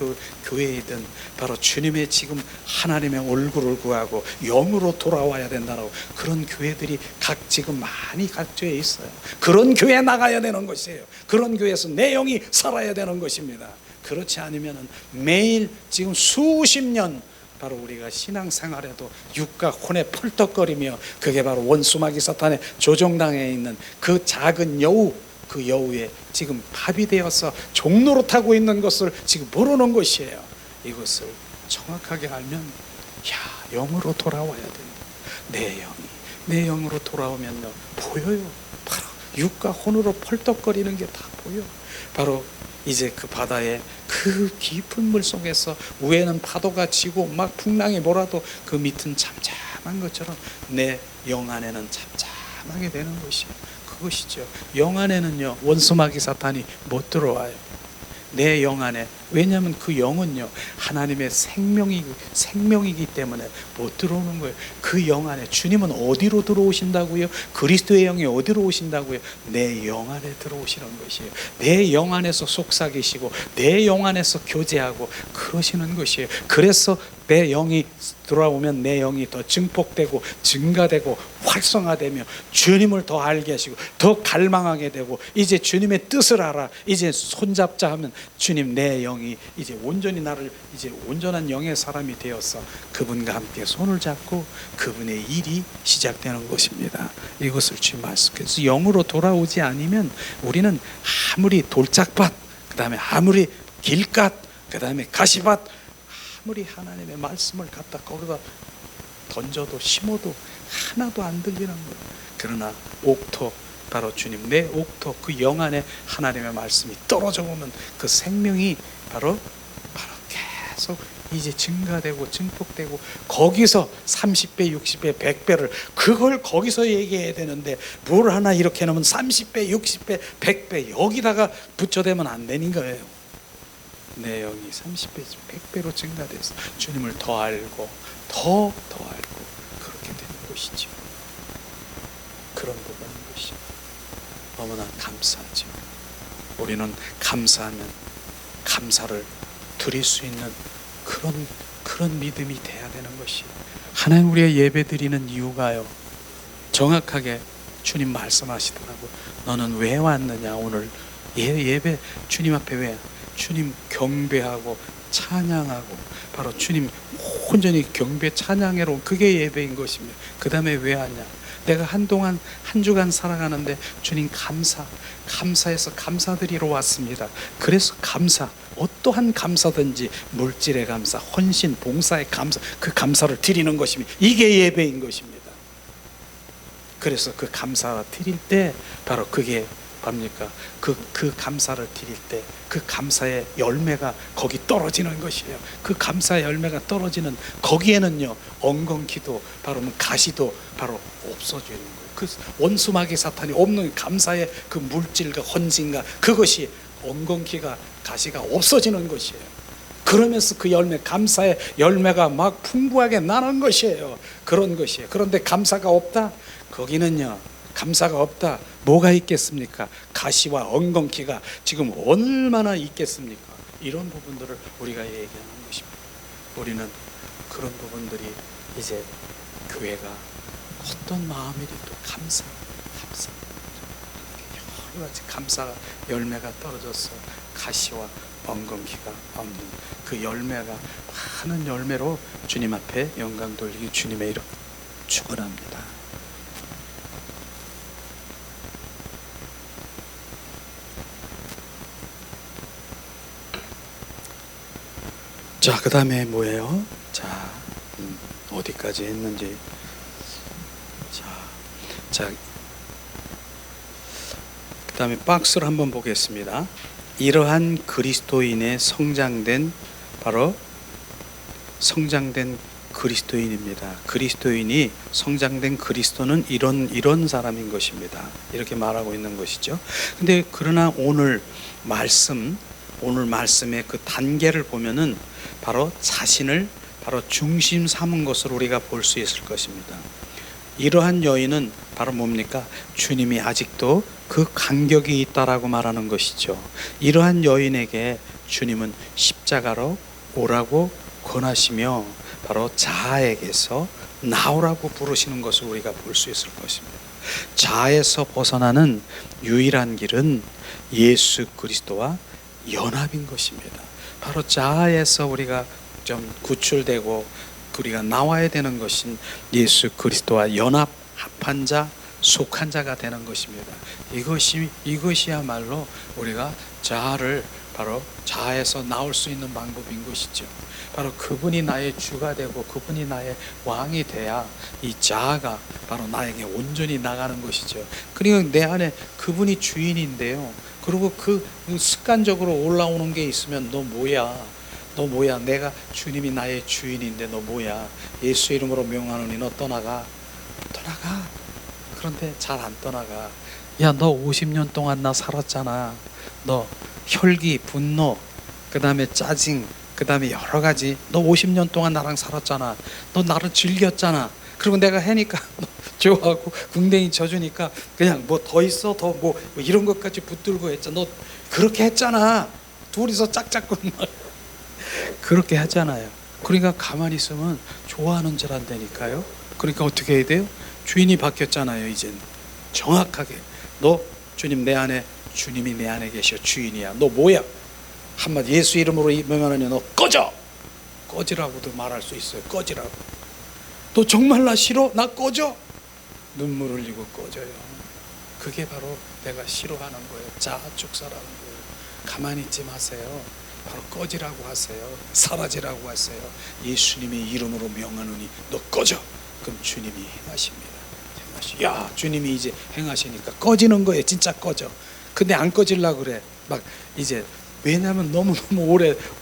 B: 교회이든 바로 주님의 지금 하나님의 얼굴을 구하고 영으로 돌아와야 된다고 그런 교회들이 지금 많이 각지에 있어요. 그런 교회에 나가야 되는 것이에요. 그런 교회에서 내 영이 살아야 되는 것입니다. 그렇지 않으면 매일 지금 수십 년 바로 우리가 신앙생활에도 육과 혼에 펄떡거리며 그게 바로 원수마귀 사탄의 조종당에 있는 그 작은 여우, 그 여우에 지금 밥이 되어서 종로로 타고 있는 것을 지금 모르는 것이에요. 이것을 정확하게 알면 영으로 돌아와야 된다. 내 영으로 돌아오면요 보여요. 바로 육과 혼으로 펄떡거리는 게 다 보여. 바로 이제 그 바다의 그 깊은 물 속에서 위에는 파도가 치고 막 풍랑이 몰아도 그 밑은 잠잠한 것처럼 내 영 안에는 잠잠하게 되는 것이요. 그것이죠. 영 안에는요, 원수마귀 사탄이 못 들어와요. 내 영 안에. 왜냐하면 그 영은요, 하나님의 생명이기 때문에 못 들어오는 거예요. 그 영 안에. 주님은 어디로 들어오신다고요? 그리스도의 영이 어디로 오신다고요? 내 영 안에 들어오시는 것이에요. 내 영 안에서 속삭이시고 내 영 안에서 교제하고 그러시는 것이에요. 그래서 내 영이 돌아오면 내 영이 더 증폭되고 증가되고 활성화되며 주님을 더 알게 하시고 더 갈망하게 되고, 이제 주님의 뜻을 알아. 이제 손잡자 하면 주님, 내 영이 이제 온전히 나를 이제 온전한 영의 사람이 되어서 그분과 함께 손을 잡고 그분의 일이 시작되는 것입니다. 이것을 주님 말씀해서 영으로 돌아오지 않으면 우리는 아무리 돌짝밭, 그 다음에 아무리 길갓, 그 다음에 가시밭, 아무리 하나님의 말씀을 갖다 거기다 던져도 심어도 하나도 안 들리는 거예요. 그러나 옥토, 바로 주님, 내 옥토, 그 영 안에 하나님의 말씀이 떨어져 오면 그 생명이 바로 계속 이제 증가되고 증폭되고, 거기서 30배, 60배, 100배를 그걸 거기서 얘기해야 되는데 뭘 하나 이렇게 놓으면 30배, 60배, 100배 여기다가 붙여대면 안 되는 거예요. 내 영이 30배, 100배로 증가돼서 주님을 더 알고 더 알고 그렇게 되는 것이죠. 그런 부분인 것이죠. 너무나 감사하죠. 우리는 감사하면 감사를 드릴 수 있는 그런 믿음이 돼야 되는 것이에요. 하나님, 우리가 예배 드리는 이유가요, 정확하게 주님 말씀하시더라고요. 너는 왜 왔느냐, 오늘 예배 주님 앞에 왜? 주님 경배하고 찬양하고, 바로 주님 온전히 경배 찬양으로, 그게 예배인 것입니다. 그 다음에 왜 왔냐? 내가 한동안 한 주간 살아가는데 주님 감사해서 감사드리러 왔습니다. 그래서 감사, 어떠한 감사든지 물질의 감사, 헌신, 봉사의 감사, 그 감사를 드리는 것입니다. 이게 예배인 것입니다. 그래서 그 감사 드릴 때 바로 그게 뭡니까? 그 감사를 드릴 때 그 감사의 열매가 거기 떨어지는 것이에요. 그 감사의 열매가 떨어지는 거기에는요, 엉겅퀴도 바로 가시도 바로 없어지는 거예요. 그 원수마귀 사탄이 없는 감사의 그 물질과 헌신과 그것이 엉겅퀴가 가시가 없어지는 것이에요. 그러면서 그 열매, 감사의 열매가 막 풍부하게 나는 것이에요. 그런 것이에요. 그런데 감사가 없다? 거기는요, 감사가 없다. 뭐가 있겠습니까? 가시와 엉겅퀴가 지금 얼마나 있겠습니까? 이런 부분들을 우리가 얘기하는 것입니다. 우리는 그런 부분들이 이제 교회가 어떤 마음이라도 감사 여러 가지 감사가 열매가 떨어져서 가시와 엉겅퀴가 없는 그 열매가 많은 열매로 주님 앞에 영광 돌리기 주님의 이름 축원합니다. 자, 그 다음에 뭐예요? 자, 어디까지 했는지. 자, 그 다음에 박스를 한번 보겠습니다. 이러한 그리스도인의 성장된, 바로 성장된 그리스도인입니다. 그리스도인이 성장된 그리스도는 이런 사람인 것입니다. 이렇게 말하고 있는 것이죠. 근데 그러나 오늘 말씀의 그 단계를 보면은 바로 자신을 바로 중심 삼은 것으로 우리가 볼 수 있을 것입니다. 이러한 여인은 바로 뭡니까? 주님이 아직도 그 간격이 있다라고 말하는 것이죠. 이러한 여인에게 주님은 십자가로 오라고 권하시며 바로 자아에게서 나오라고 부르시는 것을 우리가 볼 수 있을 것입니다. 자아에서 벗어나는 유일한 길은 예수 그리스도와 연합인 것입니다. 바로 자아에서 우리가 좀 구출되고 우리가 나와야 되는 것은 예수 그리스도와 연합, 합한 자, 속한 자가 되는 것입니다. 이것이야말로 우리가 자아를 바로 자아에서 나올 수 있는 방법인 것이죠. 바로 그분이 나의 주가 되고 그분이 나의 왕이 돼야 이 자아가 바로 나에게 온전히 나가는 것이죠. 그리고 내 안에 그분이 주인인데요, 그리고 그 습관적으로 올라오는 게 있으면 너 뭐야? 너 뭐야? 내가 주님이 나의 주인인데 너 뭐야? 예수 이름으로 명하노니 너 떠나가. 떠나가. 그런데 잘 안 떠나가. 야, 너 50년 동안 나 살았잖아. 너 혈기, 분노, 그 다음에 짜증, 그 다음에 여러 가지. 너 50년 동안 나랑 살았잖아. 너 나를 즐겼잖아. 그리고 내가 해니까 너 좋아하고 궁뎅이 쳐주니까 그냥 뭐 더 있어, 더 뭐 이런 것까지 붙들고 했잖아. 너 그렇게 했잖아. 둘이서 짝짝꿍 그렇게 하잖아요. 그러니까 가만히 있으면 좋아하는 줄 안다니까요. 그러니까 어떻게 해야 돼요? 주인이 바뀌었잖아요. 이젠 정확하게 너 주님 내 안에, 주님이 내 안에 계셔. 주인이야. 너 뭐야? 한마디 예수 이름으로 명하느니 너 꺼져. 꺼지라고도 말할 수 있어요. 꺼지라고. 너 정말 나 싫어? 나 꺼져. 눈물 흘리고 꺼져요. 그게 바로 내가 싫어하는 거예요. 자축사라는 거예요. 가만히 있지 마세요. 바로 꺼지라고 하세요. 사라지라고 하세요. 예수님의 이름으로 명하노니 너 꺼져. 그럼 주님이 행하십니다. 야, 주님이 이제 행하시니까 꺼지는 거예요. 진짜 꺼져. 근데 안 꺼질라 그래. 막 이제 왜냐하면 너무너무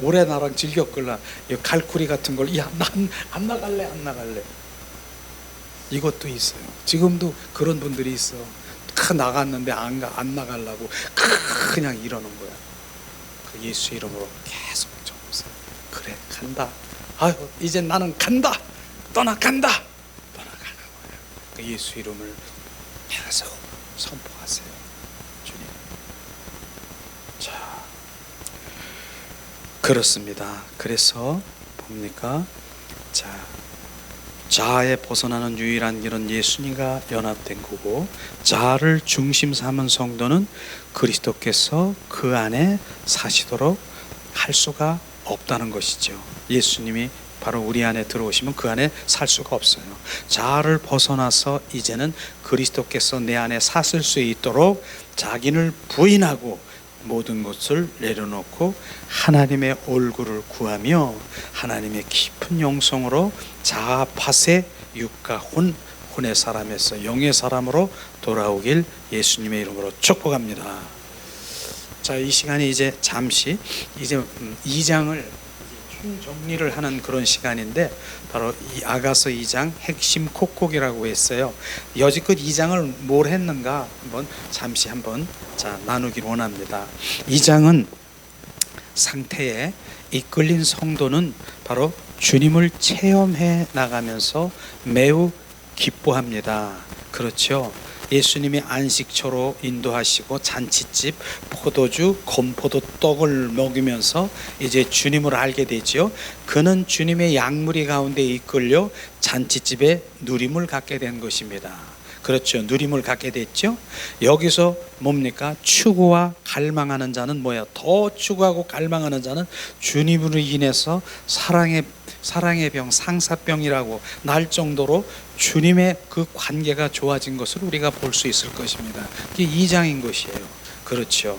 B: 오래 나랑 즐겼걸라. 이 갈쿠리 같은 걸 야, 난 안 나갈래, 안 나갈래. 이것도 있어요. 지금도 그런 분들이 있어. 나갔는데 안 나가려고 그냥 이러는 거야. 그 예수 이름으로 계속 쳐보세요. 그래, 간다. 아유, 이제 나는 간다. 떠나간다. 떠나가는 거예요. 그 예수 이름을 계속 선포하세요. 주님. 자, 그렇습니다. 그래서 뭡니까? 자아에 벗어나는 유일한 길은 예수님과 연합된 거고, 자아를 중심 삼은 성도는 그리스도께서 그 안에 사시도록 할 수가 없다는 것이죠. 예수님이 바로 우리 안에 들어오시면 그 안에 살 수가 없어요. 자아를 벗어나서 이제는 그리스도께서 내 안에 사실 수 있도록 자기를 부인하고 모든 것을 내려놓고 하나님의 얼굴을 구하며 하나님의 깊은 영성으로 자아 파쇄 육과 혼의 사람에서 영의 사람으로 돌아오길 예수님의 이름으로 축복합니다. 자, 이 시간이 이제 잠시 이제 2장을 총정리를 하는 그런 시간인데, 바로 이 아가서 2장 핵심 콕콕이라고 했어요. 여지껏 2장을 뭘 했는가 잠시 나누길 원합니다. 2장은 상태에 이끌린 성도는 바로 주님을 체험해 나가면서 매우 기뻐합니다. 그렇죠. 예수님이 안식처로 인도하시고 잔치집, 포도주, 건포도 떡을 먹이면서 이제 주님을 알게 되죠. 그는 주님의 양무리 가운데 이끌려 잔치집에 누림을 갖게 된 것입니다. 그렇죠. 누림을 갖게 됐죠. 여기서 뭡니까? 추구와 갈망하는 자는 뭐야? 더 추구하고 갈망하는 자는 주님으로 인해서 사랑의 병, 상사병이라고 날 정도로 주님의 그 관계가 좋아진 것을 우리가 볼 수 있을 것입니다. 이게 2장인 것이에요. 그렇죠.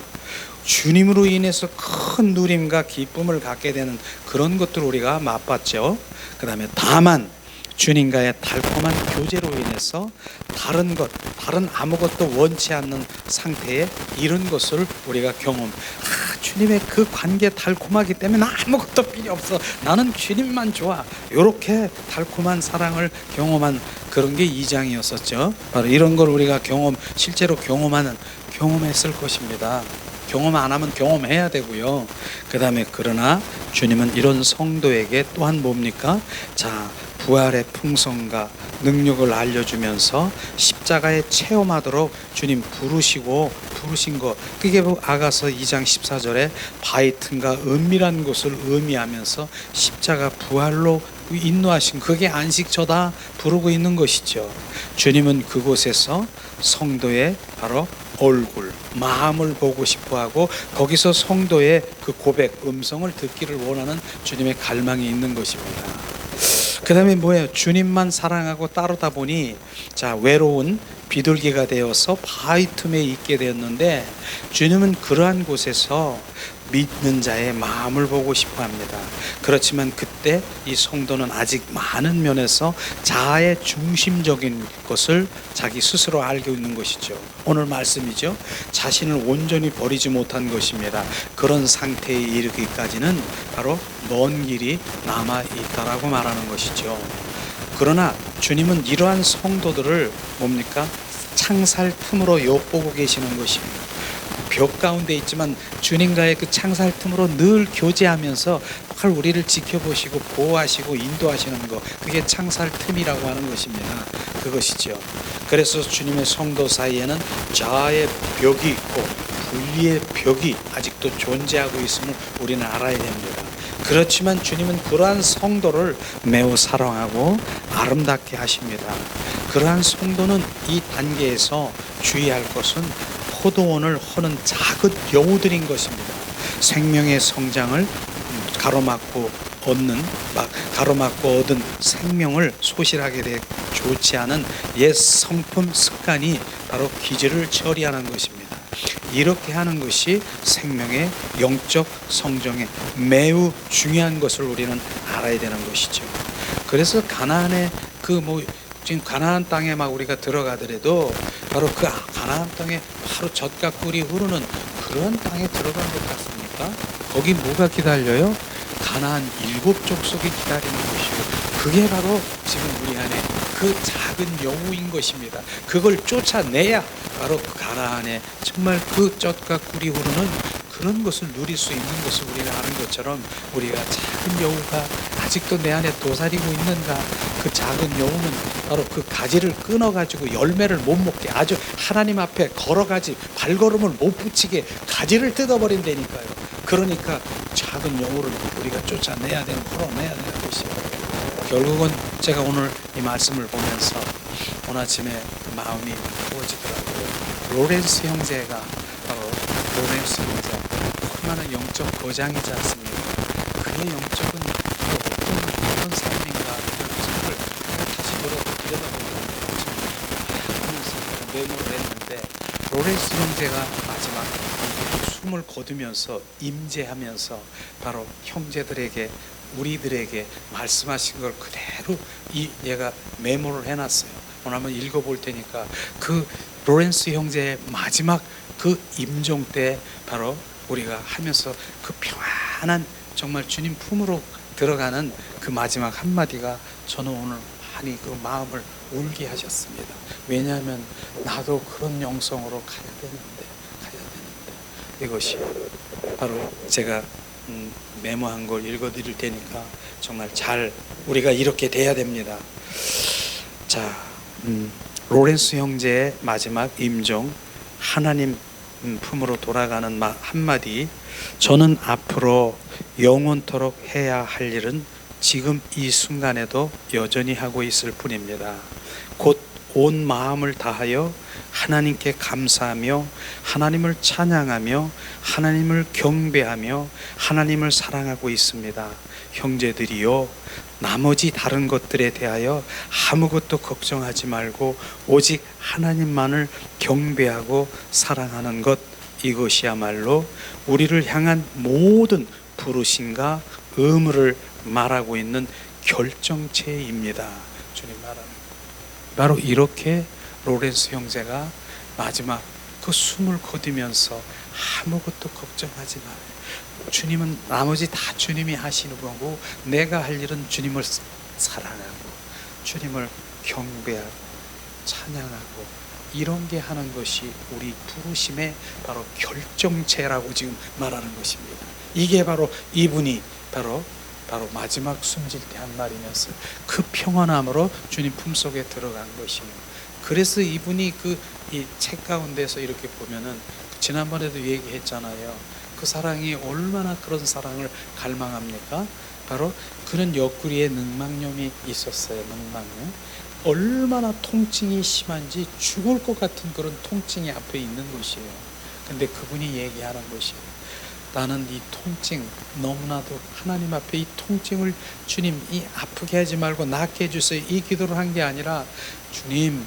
B: 주님으로 인해서 큰 누림과 기쁨을 갖게 되는 그런 것들을 우리가 맛봤죠. 그 다음에 다만 주님과의 달콤한 교제로 인해서 다른 아무것도 원치 않는 상태에 이런 것을 우리가 주님의 그 관계 달콤하기 때문에 나 아무것도 필요 없어. 나는 주님만 좋아. 이렇게 달콤한 사랑을 경험한 그런 게 2장이었었죠. 바로 이런 걸 우리가 실제로 경험했을 것입니다. 경험 안 하면 경험해야 되고요. 그 다음에 그러나 주님은 이런 성도에게 또한 뭡니까? 부활의 풍성과 능력을 알려주면서 십자가에 체험하도록 주님 부르신 거, 그게 아가서 2장 14절에 바이튼과 은밀한 곳을 의미하면서 십자가 부활로 인도하신 그게 안식처다 부르고 있는 것이죠. 주님은 그곳에서 성도의 바로 얼굴, 마음을 보고 싶어하고 거기서 성도의 그 고백, 음성을 듣기를 원하는 주님의 갈망이 있는 것입니다. 그 다음에 뭐예요? 주님만 사랑하고 따르다 보니 외로운
A: 비둘기가 되어서 바위 틈에 있게 되었는데 주님은 그러한 곳에서 믿는 자의 마음을 보고 싶어 합니다. 그렇지만 그때 이 성도는 아직 많은 면에서 자아의 중심적인 것을 자기 스스로 알고 있는 것이죠. 오늘 말씀이죠. 자신을 온전히 버리지 못한 것입니다. 그런 상태에 이르기까지는 바로 먼 길이 남아 있다라고 말하는 것이죠. 그러나 주님은 이러한 성도들을 뭡니까? 창살 틈으로 엿보고 계시는 것입니다. 벽 가운데 있지만 주님과의 그 창살 틈으로 늘 교제하면서 늘 우리를 지켜보시고 보호하시고 인도하시는 것, 그게 창살 틈이라고 하는 것입니다. 그것이죠. 그래서 주님의 성도 사이에는 자아의 벽이 있고 분리의 벽이 아직도 존재하고 있음을 우리는 알아야 됩니다. 그렇지만 주님은 그러한 성도를 매우 사랑하고 아름답게 하십니다. 그러한 성도는 이 단계에서 주의할 것은 포도원을 허는 작은 여우들인 것입니다. 생명의 성장을 가로막고 얻은 생명을 소실하게 돼 좋지 않은 옛 성품 습관이 바로 기질을 처리하는 것입니다. 이렇게 하는 것이 생명의 영적 성장에 매우 중요한 것을 우리는 알아야 되는 것이죠. 그래서 가나안의 지금 가나안 땅에 막 우리가 들어가더라도 바로 그 가나안 땅에 바로 젖과 꿀이 흐르는 그런 땅에 들어간 것 같습니까? 거기 뭐가 기다려요? 가나안 7족속이 기다리는 것이요. 그게 바로 지금 우리 안에 그 작은 여우인 것입니다. 그걸 쫓아내야 바로 그 가나안에 정말 그 젖과 꿀이 흐르는 그런 것을 누릴 수 있는 것을 우리가 아는 것처럼 우리가 작은 여우가 아직도 내 안에 도사리고 있는가? 그 작은 여우는 바로 그 가지를 끊어가지고 열매를 못 먹게, 아주 하나님 앞에 걸어가지 발걸음을 못 붙이게 가지를 뜯어버린다니까요. 그러니까 작은 여우를 우리가 쫓아내야 되는, 풀어내야 되는 것이에요. 결국은 제가 오늘 이 말씀을 보면서 오늘 아침에 그 마음이 부어지더라고요. 로렌스 형제가 바로 로렌스 형제 얼마나 영적 거장이지 않습니까? 그의 영적은 어떤 삶인가 그걸 다시 들여다보면서 메모를 했는데 로렌스 형제가 마지막 숨을 거두면서 임재하면서 바로 형제들에게 우리들에게 말씀하신 걸 그대로 얘가 메모를 해놨어요. 오늘 한번 읽어볼 테니까 그 로렌스 형제의 마지막 그 임종 때 바로 우리가 하면서 그 평안한 정말 주님 품으로 들어가는 그 마지막 한마디가 저는 오늘 많이 그 마음을 울게 하셨습니다. 왜냐하면 나도 그런 영성으로 가야 되는데 이것이 바로 제가 메모한 걸 읽어드릴 테니까 정말 잘 우리가 이렇게 돼야 됩니다. 자, 로렌스 형제의 마지막 임종, 하나님 품으로 돌아가는 한마디. 저는 앞으로 영원토록 해야 할 일은 지금 이 순간에도 여전히 하고 있을 뿐입니다. 곧 온 마음을 다하여 하나님께 감사하며 하나님을 찬양하며 하나님을 경배하며 하나님을 사랑하고 있습니다. 형제들이요, 나머지 다른 것들에 대하여 아무것도 걱정하지 말고 오직 하나님만을 경배하고 사랑하는 것, 이것이야말로 우리를 향한 모든 부르심과 의무를 말하고 있는 결정체입니다. 주님 말하는 바로 이렇게 로렌스 형제가 마지막 그 숨을 거두면서 아무것도 걱정하지 말아요. 주님은 나머지 다 주님이 하시는 거고 내가 할 일은 주님을 사랑하고 주님을 경배하고 찬양하고 이런 게 하는 것이 우리 부르심의 바로 결정체라고 지금 말하는 것입니다. 이게 바로 이분이 바로 마지막 숨질 때 한 말이면서 그 평안함으로 주님 품속에 들어간 것이에요. 그래서 이분이 이 책 가운데서 이렇게 보면은 지난번에도 얘기했잖아요. 그 사랑이 얼마나 그런 사랑을 갈망합니까? 바로 그는 옆구리에 능막염이 있었어요. 능막염. 얼마나 통증이 심한지 죽을 것 같은 그런 통증이 앞에 있는 것이에요. 근데 그분이 얘기하는 것이에요. 나는 이 통증 너무나도 하나님 앞에 이 통증을 주님 이 아프게 하지 말고 낫게 해주세요. 이 기도를 한 게 아니라 주님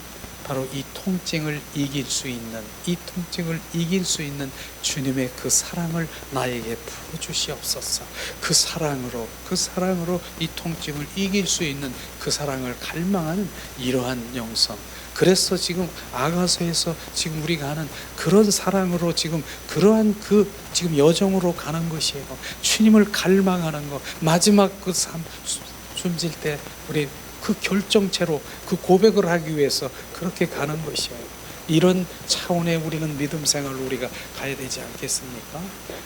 B: 바로 이 통증을 이길 수 있는, 이 통증을 이길 수 있는 주님의 그 사랑을 나에게 부어주시옵소서. 그 사랑으로 이 통증을 이길 수 있는 그 사랑을 갈망하는 이러한 영성. 그래서 지금 아가서에서 지금 우리가 하는 그런 사랑으로 지금 그러한 그 지금 여정으로 가는 것이에요. 주님을 갈망하는 것. 마지막 그 숨질 때 우리 그 결정체로 그 고백을 하기 위해서 그렇게 가는 것이에요. 이런 차원의 우리는 믿음 생활을 우리가 가야 되지 않겠습니까?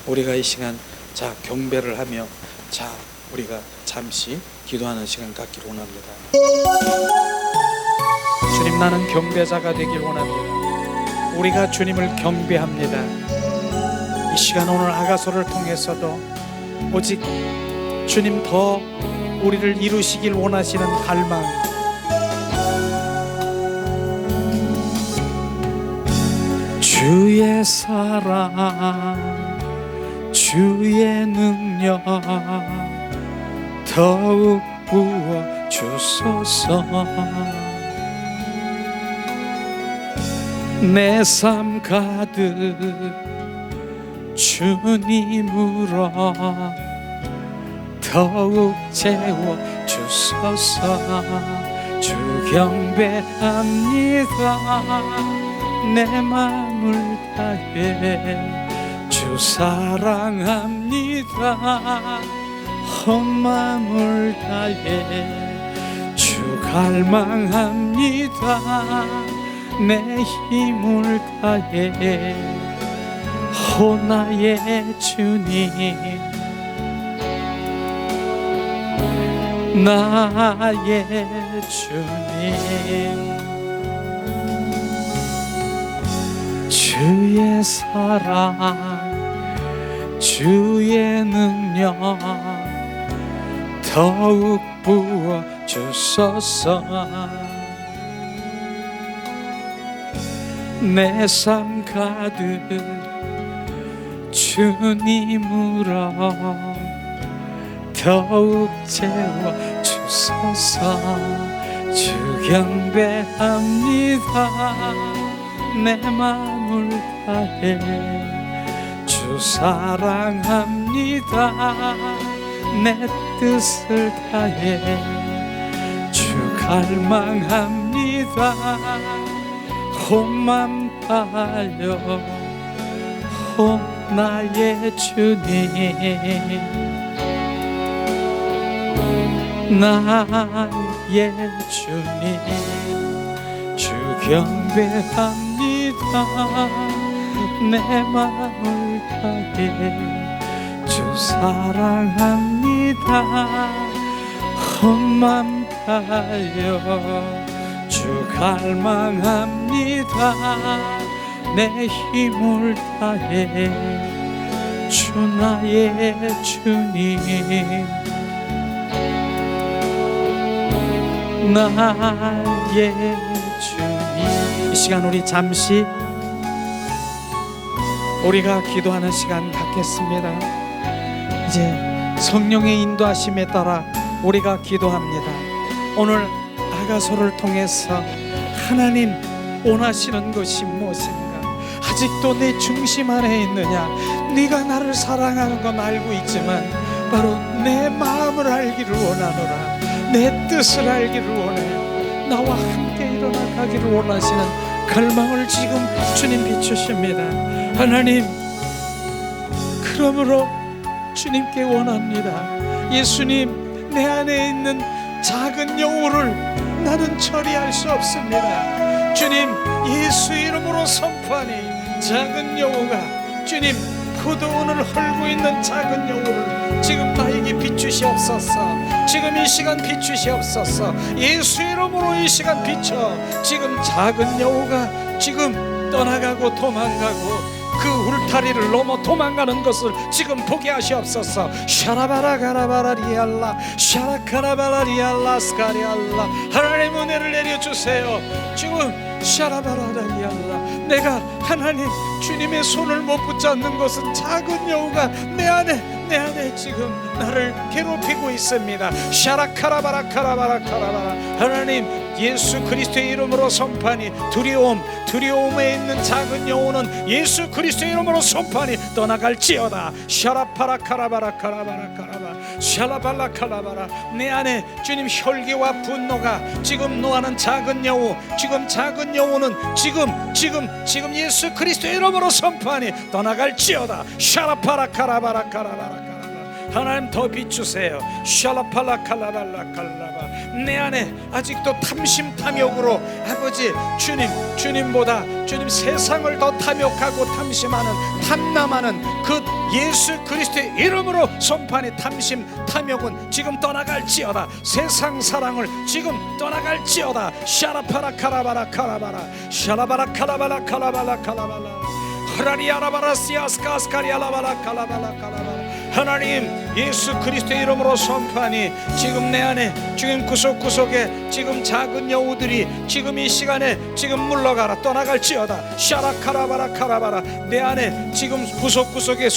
B: 우리가 이 시간 자 경배를 하며 자 우리가 잠시 기도하는 시간 갖기를 원합니다. 주님, 나는 경배자가 되길 원합니다. 우리가 주님을 경배합니다. 이 시간 오늘 아가서를 통해서도 오직 주님 더 우리를 이루시길 원하시는 갈망, 주의 사랑, 주의 능력 더욱 부어 주소서. 내 삶 가득 주님으로 더욱 채워 주소서. 주 경배합니다. 내 마음을 다해 주 사랑합니다. 온 마음을 다해 주 갈망합니다. 내 힘을 다해 오 나의 주님, 나의 주님. 주의 사랑, 주의 능력 더욱 부어 주소서. 내 삶 가득 주님으로 더욱 채워 주소서. 주 경배합니다. 내 마음을 다해 주 사랑합니다. 내 뜻을 다해 주 갈망합니다. 온 맘 다하여 오 나의 주님, 나의 주님. 주 경배합니다. 내 마음을 다해 주 사랑합니다. 온 맘 다하여 주 갈망합니다. 내 힘을 다해 주 나의 주님, 나의 주님. 이 시간 우리 잠시 우리가 기도하는 시간 갖겠습니다. 이제 성령의 인도하심에 따라 우리가 기도합니다. 오늘 아가서를 통해서 하나님 원하시는 것이 무엇인가? 아직도 내 중심 안에 있느냐? 네가 나를 사랑하는 건 알고 있지만 바로 내 마음을 알기를 원하노라. 내 뜻을 알기를 원해. 나와 함께 일어나 가기를 원하시는 갈망을 지금 주님 비추십니다. 하나님, 그러므로 주님께 원합니다. 예수님, 내 안에 있는 작은 여우를 나는 처리할 수 없습니다. 주님, 예수 이름으로 선포하니 작은 여우가 주님 포도원을 헐고 있는 작은 여우를 지금 나에게 비추시옵소서. 지금 이 시간 비추시옵소서. 예수 이름으로 이 시간 비춰 지금 작은 여우가 지금 떠나가고 도망가고 그 울타리를 넘어 도망가는 것을 지금 보게 하시옵소서. 샤라바라가라바라리알라 샤라카라바라리알라 스카리알라. 하나님 은혜를 내려주세요. 지금 샤라바라리알라. 내가 하나님 주님의 손을 못 붙잡는 것은 작은 여우가 내 안에 지금 나를 괴롭히고 있습니다. 샤라카라바라카라바라카라바라. 하나님 예수 그리스도의 이름으로 선포하니 두려움에 있는 작은 영혼은 예수 그리스도의 이름으로 선포하니 떠나갈지어다. 샤라파라 카라바라 카라바라 카라바 샤라발라 카라바라. 내 안에 주님 혈기와 분노가 지금 노하는 작은 여우, 지금 작은 여우는 지금 예수 그리스도의 이름으로 선포하니 떠나갈지어다. 샤라파라 카라바라 카라바라 카라바. 하나님 더 비추세요. 샬라팔라 칼라발라 칼라바. 내 안에 아직도 탐심 탐욕으로 아버지 주님보다 주님 세상을 더 탐욕하고 탐심하는 탐남하는 그 예수 그리스도의 이름으로 선포하니 탐심 탐욕은 지금 떠나갈지어다. 세상 사랑을 지금 떠나갈지어다. 샤라파라 카라바라 카라바라 샤라바라 카라바라 카라바라 카라바라 하라리아라바라 시아스카스카리아라바라 카라바라 카라바라. 하나님 예수 그리스도의 이름으로 선포하니 지금 내 안에 지금 구석구석에 지금 작은 여우들이 지금 이 시간에 지금 물러가라. 떠나갈지어다. 샤라카라바라 카라바라. 내 안에 지금 구석구석에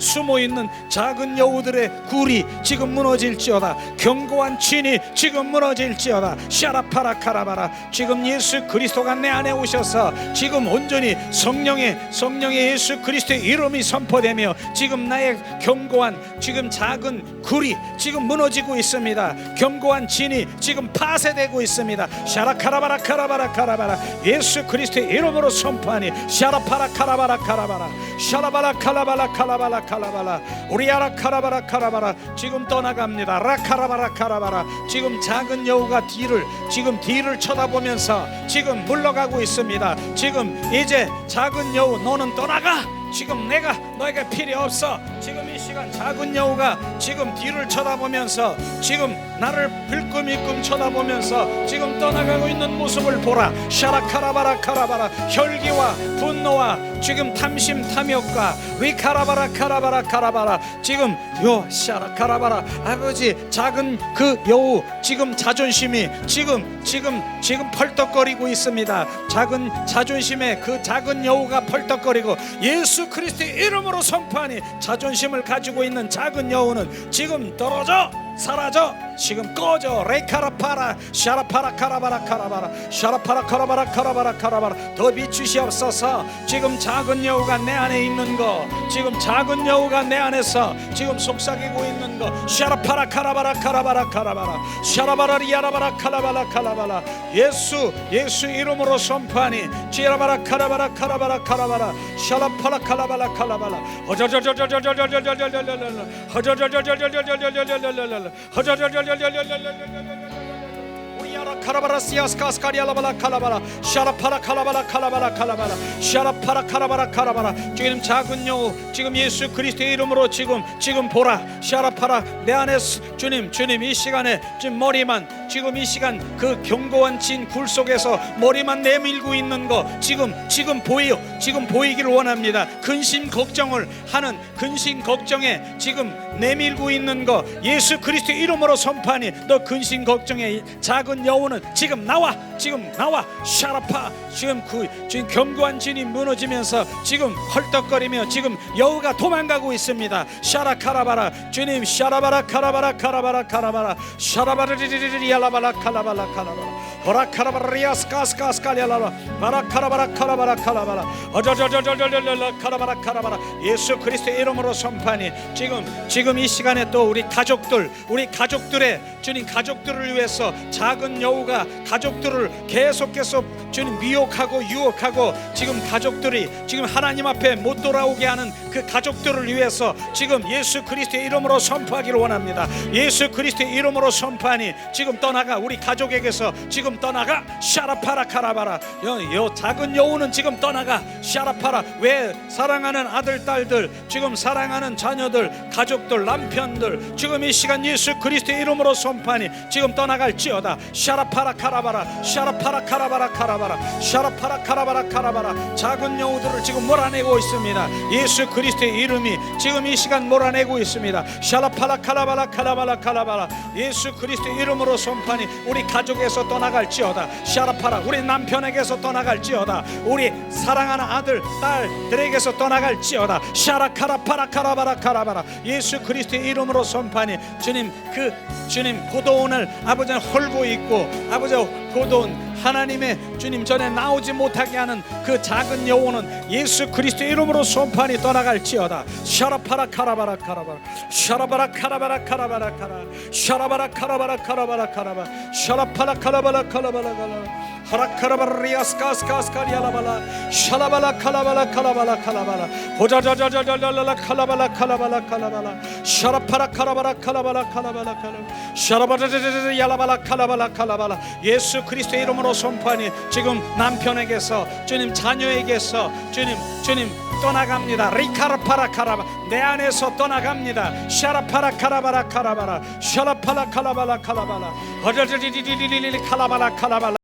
B: 숨어있는 작은 여우들의 굴이 지금 무너질지어다. 견고한 진이 지금 무너질지어다. 샤라파라 카라바라. 지금 예수 그리스도가 내 안에 오셔서 지금 온전히 성령의 예수 그리스도의 이름이 선포되며 지금 나의 견고한 지금 작은 굴이 지금 무너지고 있습니다. 견고한 진이 지금 파쇄되고 있습니다. 샤라카라바라 카라바라 카라바라. 예수 그리스도의 이름으로 선포하니 샤라파라 카라바라 카라바라 샤라바라 카라바라 카라바라 카라바라 우리아라 카라바라 카라바라. 지금 떠나갑니다. 라카라바라 카라바라. 지금 작은 여우가 뒤를 쳐다보면서 지금 물러가고 있습니다. 지금 이제 작은 여우 너는 떠나가. 지금 내가 너에게 필요 없어. 지금 이 시간 작은 여우가 지금 뒤를 쳐다보면서 지금 나를 불끔일끔 쳐다보면서 지금 떠나가고 있는 모습을 보라. 샤라카라바라 카라바라. 혈기와 분노와 지금 탐심 탐욕과 위카라바라 카라바라 카라바라. 지금 요 샤라카라바라. 아버지 작은 그 여우 지금 자존심이 지금 펄떡거리고 있습니다. 작은 자존심에 그 작은 여우가 펄떡거리고 예수 그리스도의 이름으로 선포하니 자존심을 가지고 있는 작은 여우는 지금 떨어져 사라져. 지금 꺼져. 레카라파라 샤라파라 카라바라 카라바라 샤라파라 카라바라 카라바라 카라바라. 더 비추시옵소서. 지금 작은 여우가 내 안에 있는 거, 지금 작은 여우가 내 안에서 지금 속삭이고 있는 거 샤라파라 카라바라 카라바라 카라바라 샤라바라 리아라바라 카라바라 카라바라. 예수 이름으로 선포하니 지라바라 카라바라 카라바라 카라바라 샤라파라 카라바라 카라바라 카라바라 시아스카스카리알라바라 카라바라 샤라파라 카라바라 카라바라 카라바라 샤라파라 카라바라 카라바라. 지금 작은 여우 지금 예수 그리스도의 이름으로 지금 보라. 샤라파라. 내 안에 주님 이 시간에 지금 머리만 지금 이 시간 그 견고한 진 굴 속에서 머리만 내밀고 있는 거 지금 보여. 지금 보이기를 원합니다. 근심 걱정을 하는 근심 걱정에 지금 내밀고 있는 거 예수 그리스도의 이름으로 선포하니 너 근심 걱정에 작은 여우는 지금 나와. 샤라파. 지금 견고한 진이 무너지면서 지금 헐떡거리며 지금 여우가 도망가고 있습니다. 샤라카라바라. 주님 샤라바라 카라바라 카라바라 카라바라 샤라바리리리리알라바라 카라바라 카라바라 호라카라바리아스카스카스카리알라바 바라카라바라 카라바라 카라바라 어저저저저저저저 카라바라 카라바라. 예수 그리스도의 이름으로 선포하니 지금 이 시간에 또 우리 가족들의 주님 가족들을 위해서 작은 여우가 가족들을 계속해서 주님 미혹하고 유혹하고 지금 가족들이 지금 하나님 앞에 못 돌아오게 하는 그 가족들을 위해서 지금 예수 그리스도의 이름으로 선포하기를 원합니다. 예수 그리스도의 이름으로 선포하니 지금 떠나가. 우리 가족에게서 지금 떠나가. 샤라파라 카라바라. 요 작은 여우는 지금 떠나가. 샤라파라. 왜 사랑하는 아들 딸들 지금 사랑하는 자녀들 가족들 남편들 지금 이 시간 예수 그리스도의 이름으로 선포하니 지금 떠나갈지어다. 샤라파라 카라바라 샤라파라 카라바라 카라바라 샤라파라 카라바라 카라바라. 작은 여우들을 지금 몰아내고 있습니다. 예수 그리스도의 이름이 지금 이 시간 몰아내고 있습니다. 샤라파라 카라바라 카라바라 카라바라. 예수 그리스도의 이름으로 선포하니 우리 가족에서 떠나갈지어다. 샤라파라. 우리 남편에게서 떠나갈지어다. 우리 사랑하는 아들 딸들에게서 떠나갈지어다. 샤라카라파라 카라바라 카라바라. 예수 그리스도의 이름으로 선포하니 주님 고도원을 아버지 헐고 있고 아버지 고도원 하나님의 주님 전에 나오지 못하게 하는 그 작은 영혼은 예수 그리스도의 이름으로 손판이 떠나갈지어다. 샤라파라 카라바라 카라바라 샤라바라 카라바라 카라바라 카라 샤라바라 카라바라 카라바라 카라바 샤라파라 카라바라 카라바라 카라 하라카라바라 리아스카스카스카리아라바라 샤라바라 카라바라 카라바라 카라바라 호자자자자자라라 카라바라 카라바라 카라바라 샤라파라 카라바라 카라바라 카라바라 카라 샤라바자자자자 야라바라 카라바라 카라바라 예수 그리스도의 이름으로 선포하니 지금 남편에게서 주님 자녀에게서 주님 떠나갑니다. 리카라파라 카라바 내 안에서 떠나갑니다. 샤라파라 카라바라 카라바라 샤라파라 카라바라 카라바라 어저저지리리리리 카라바라 카라바라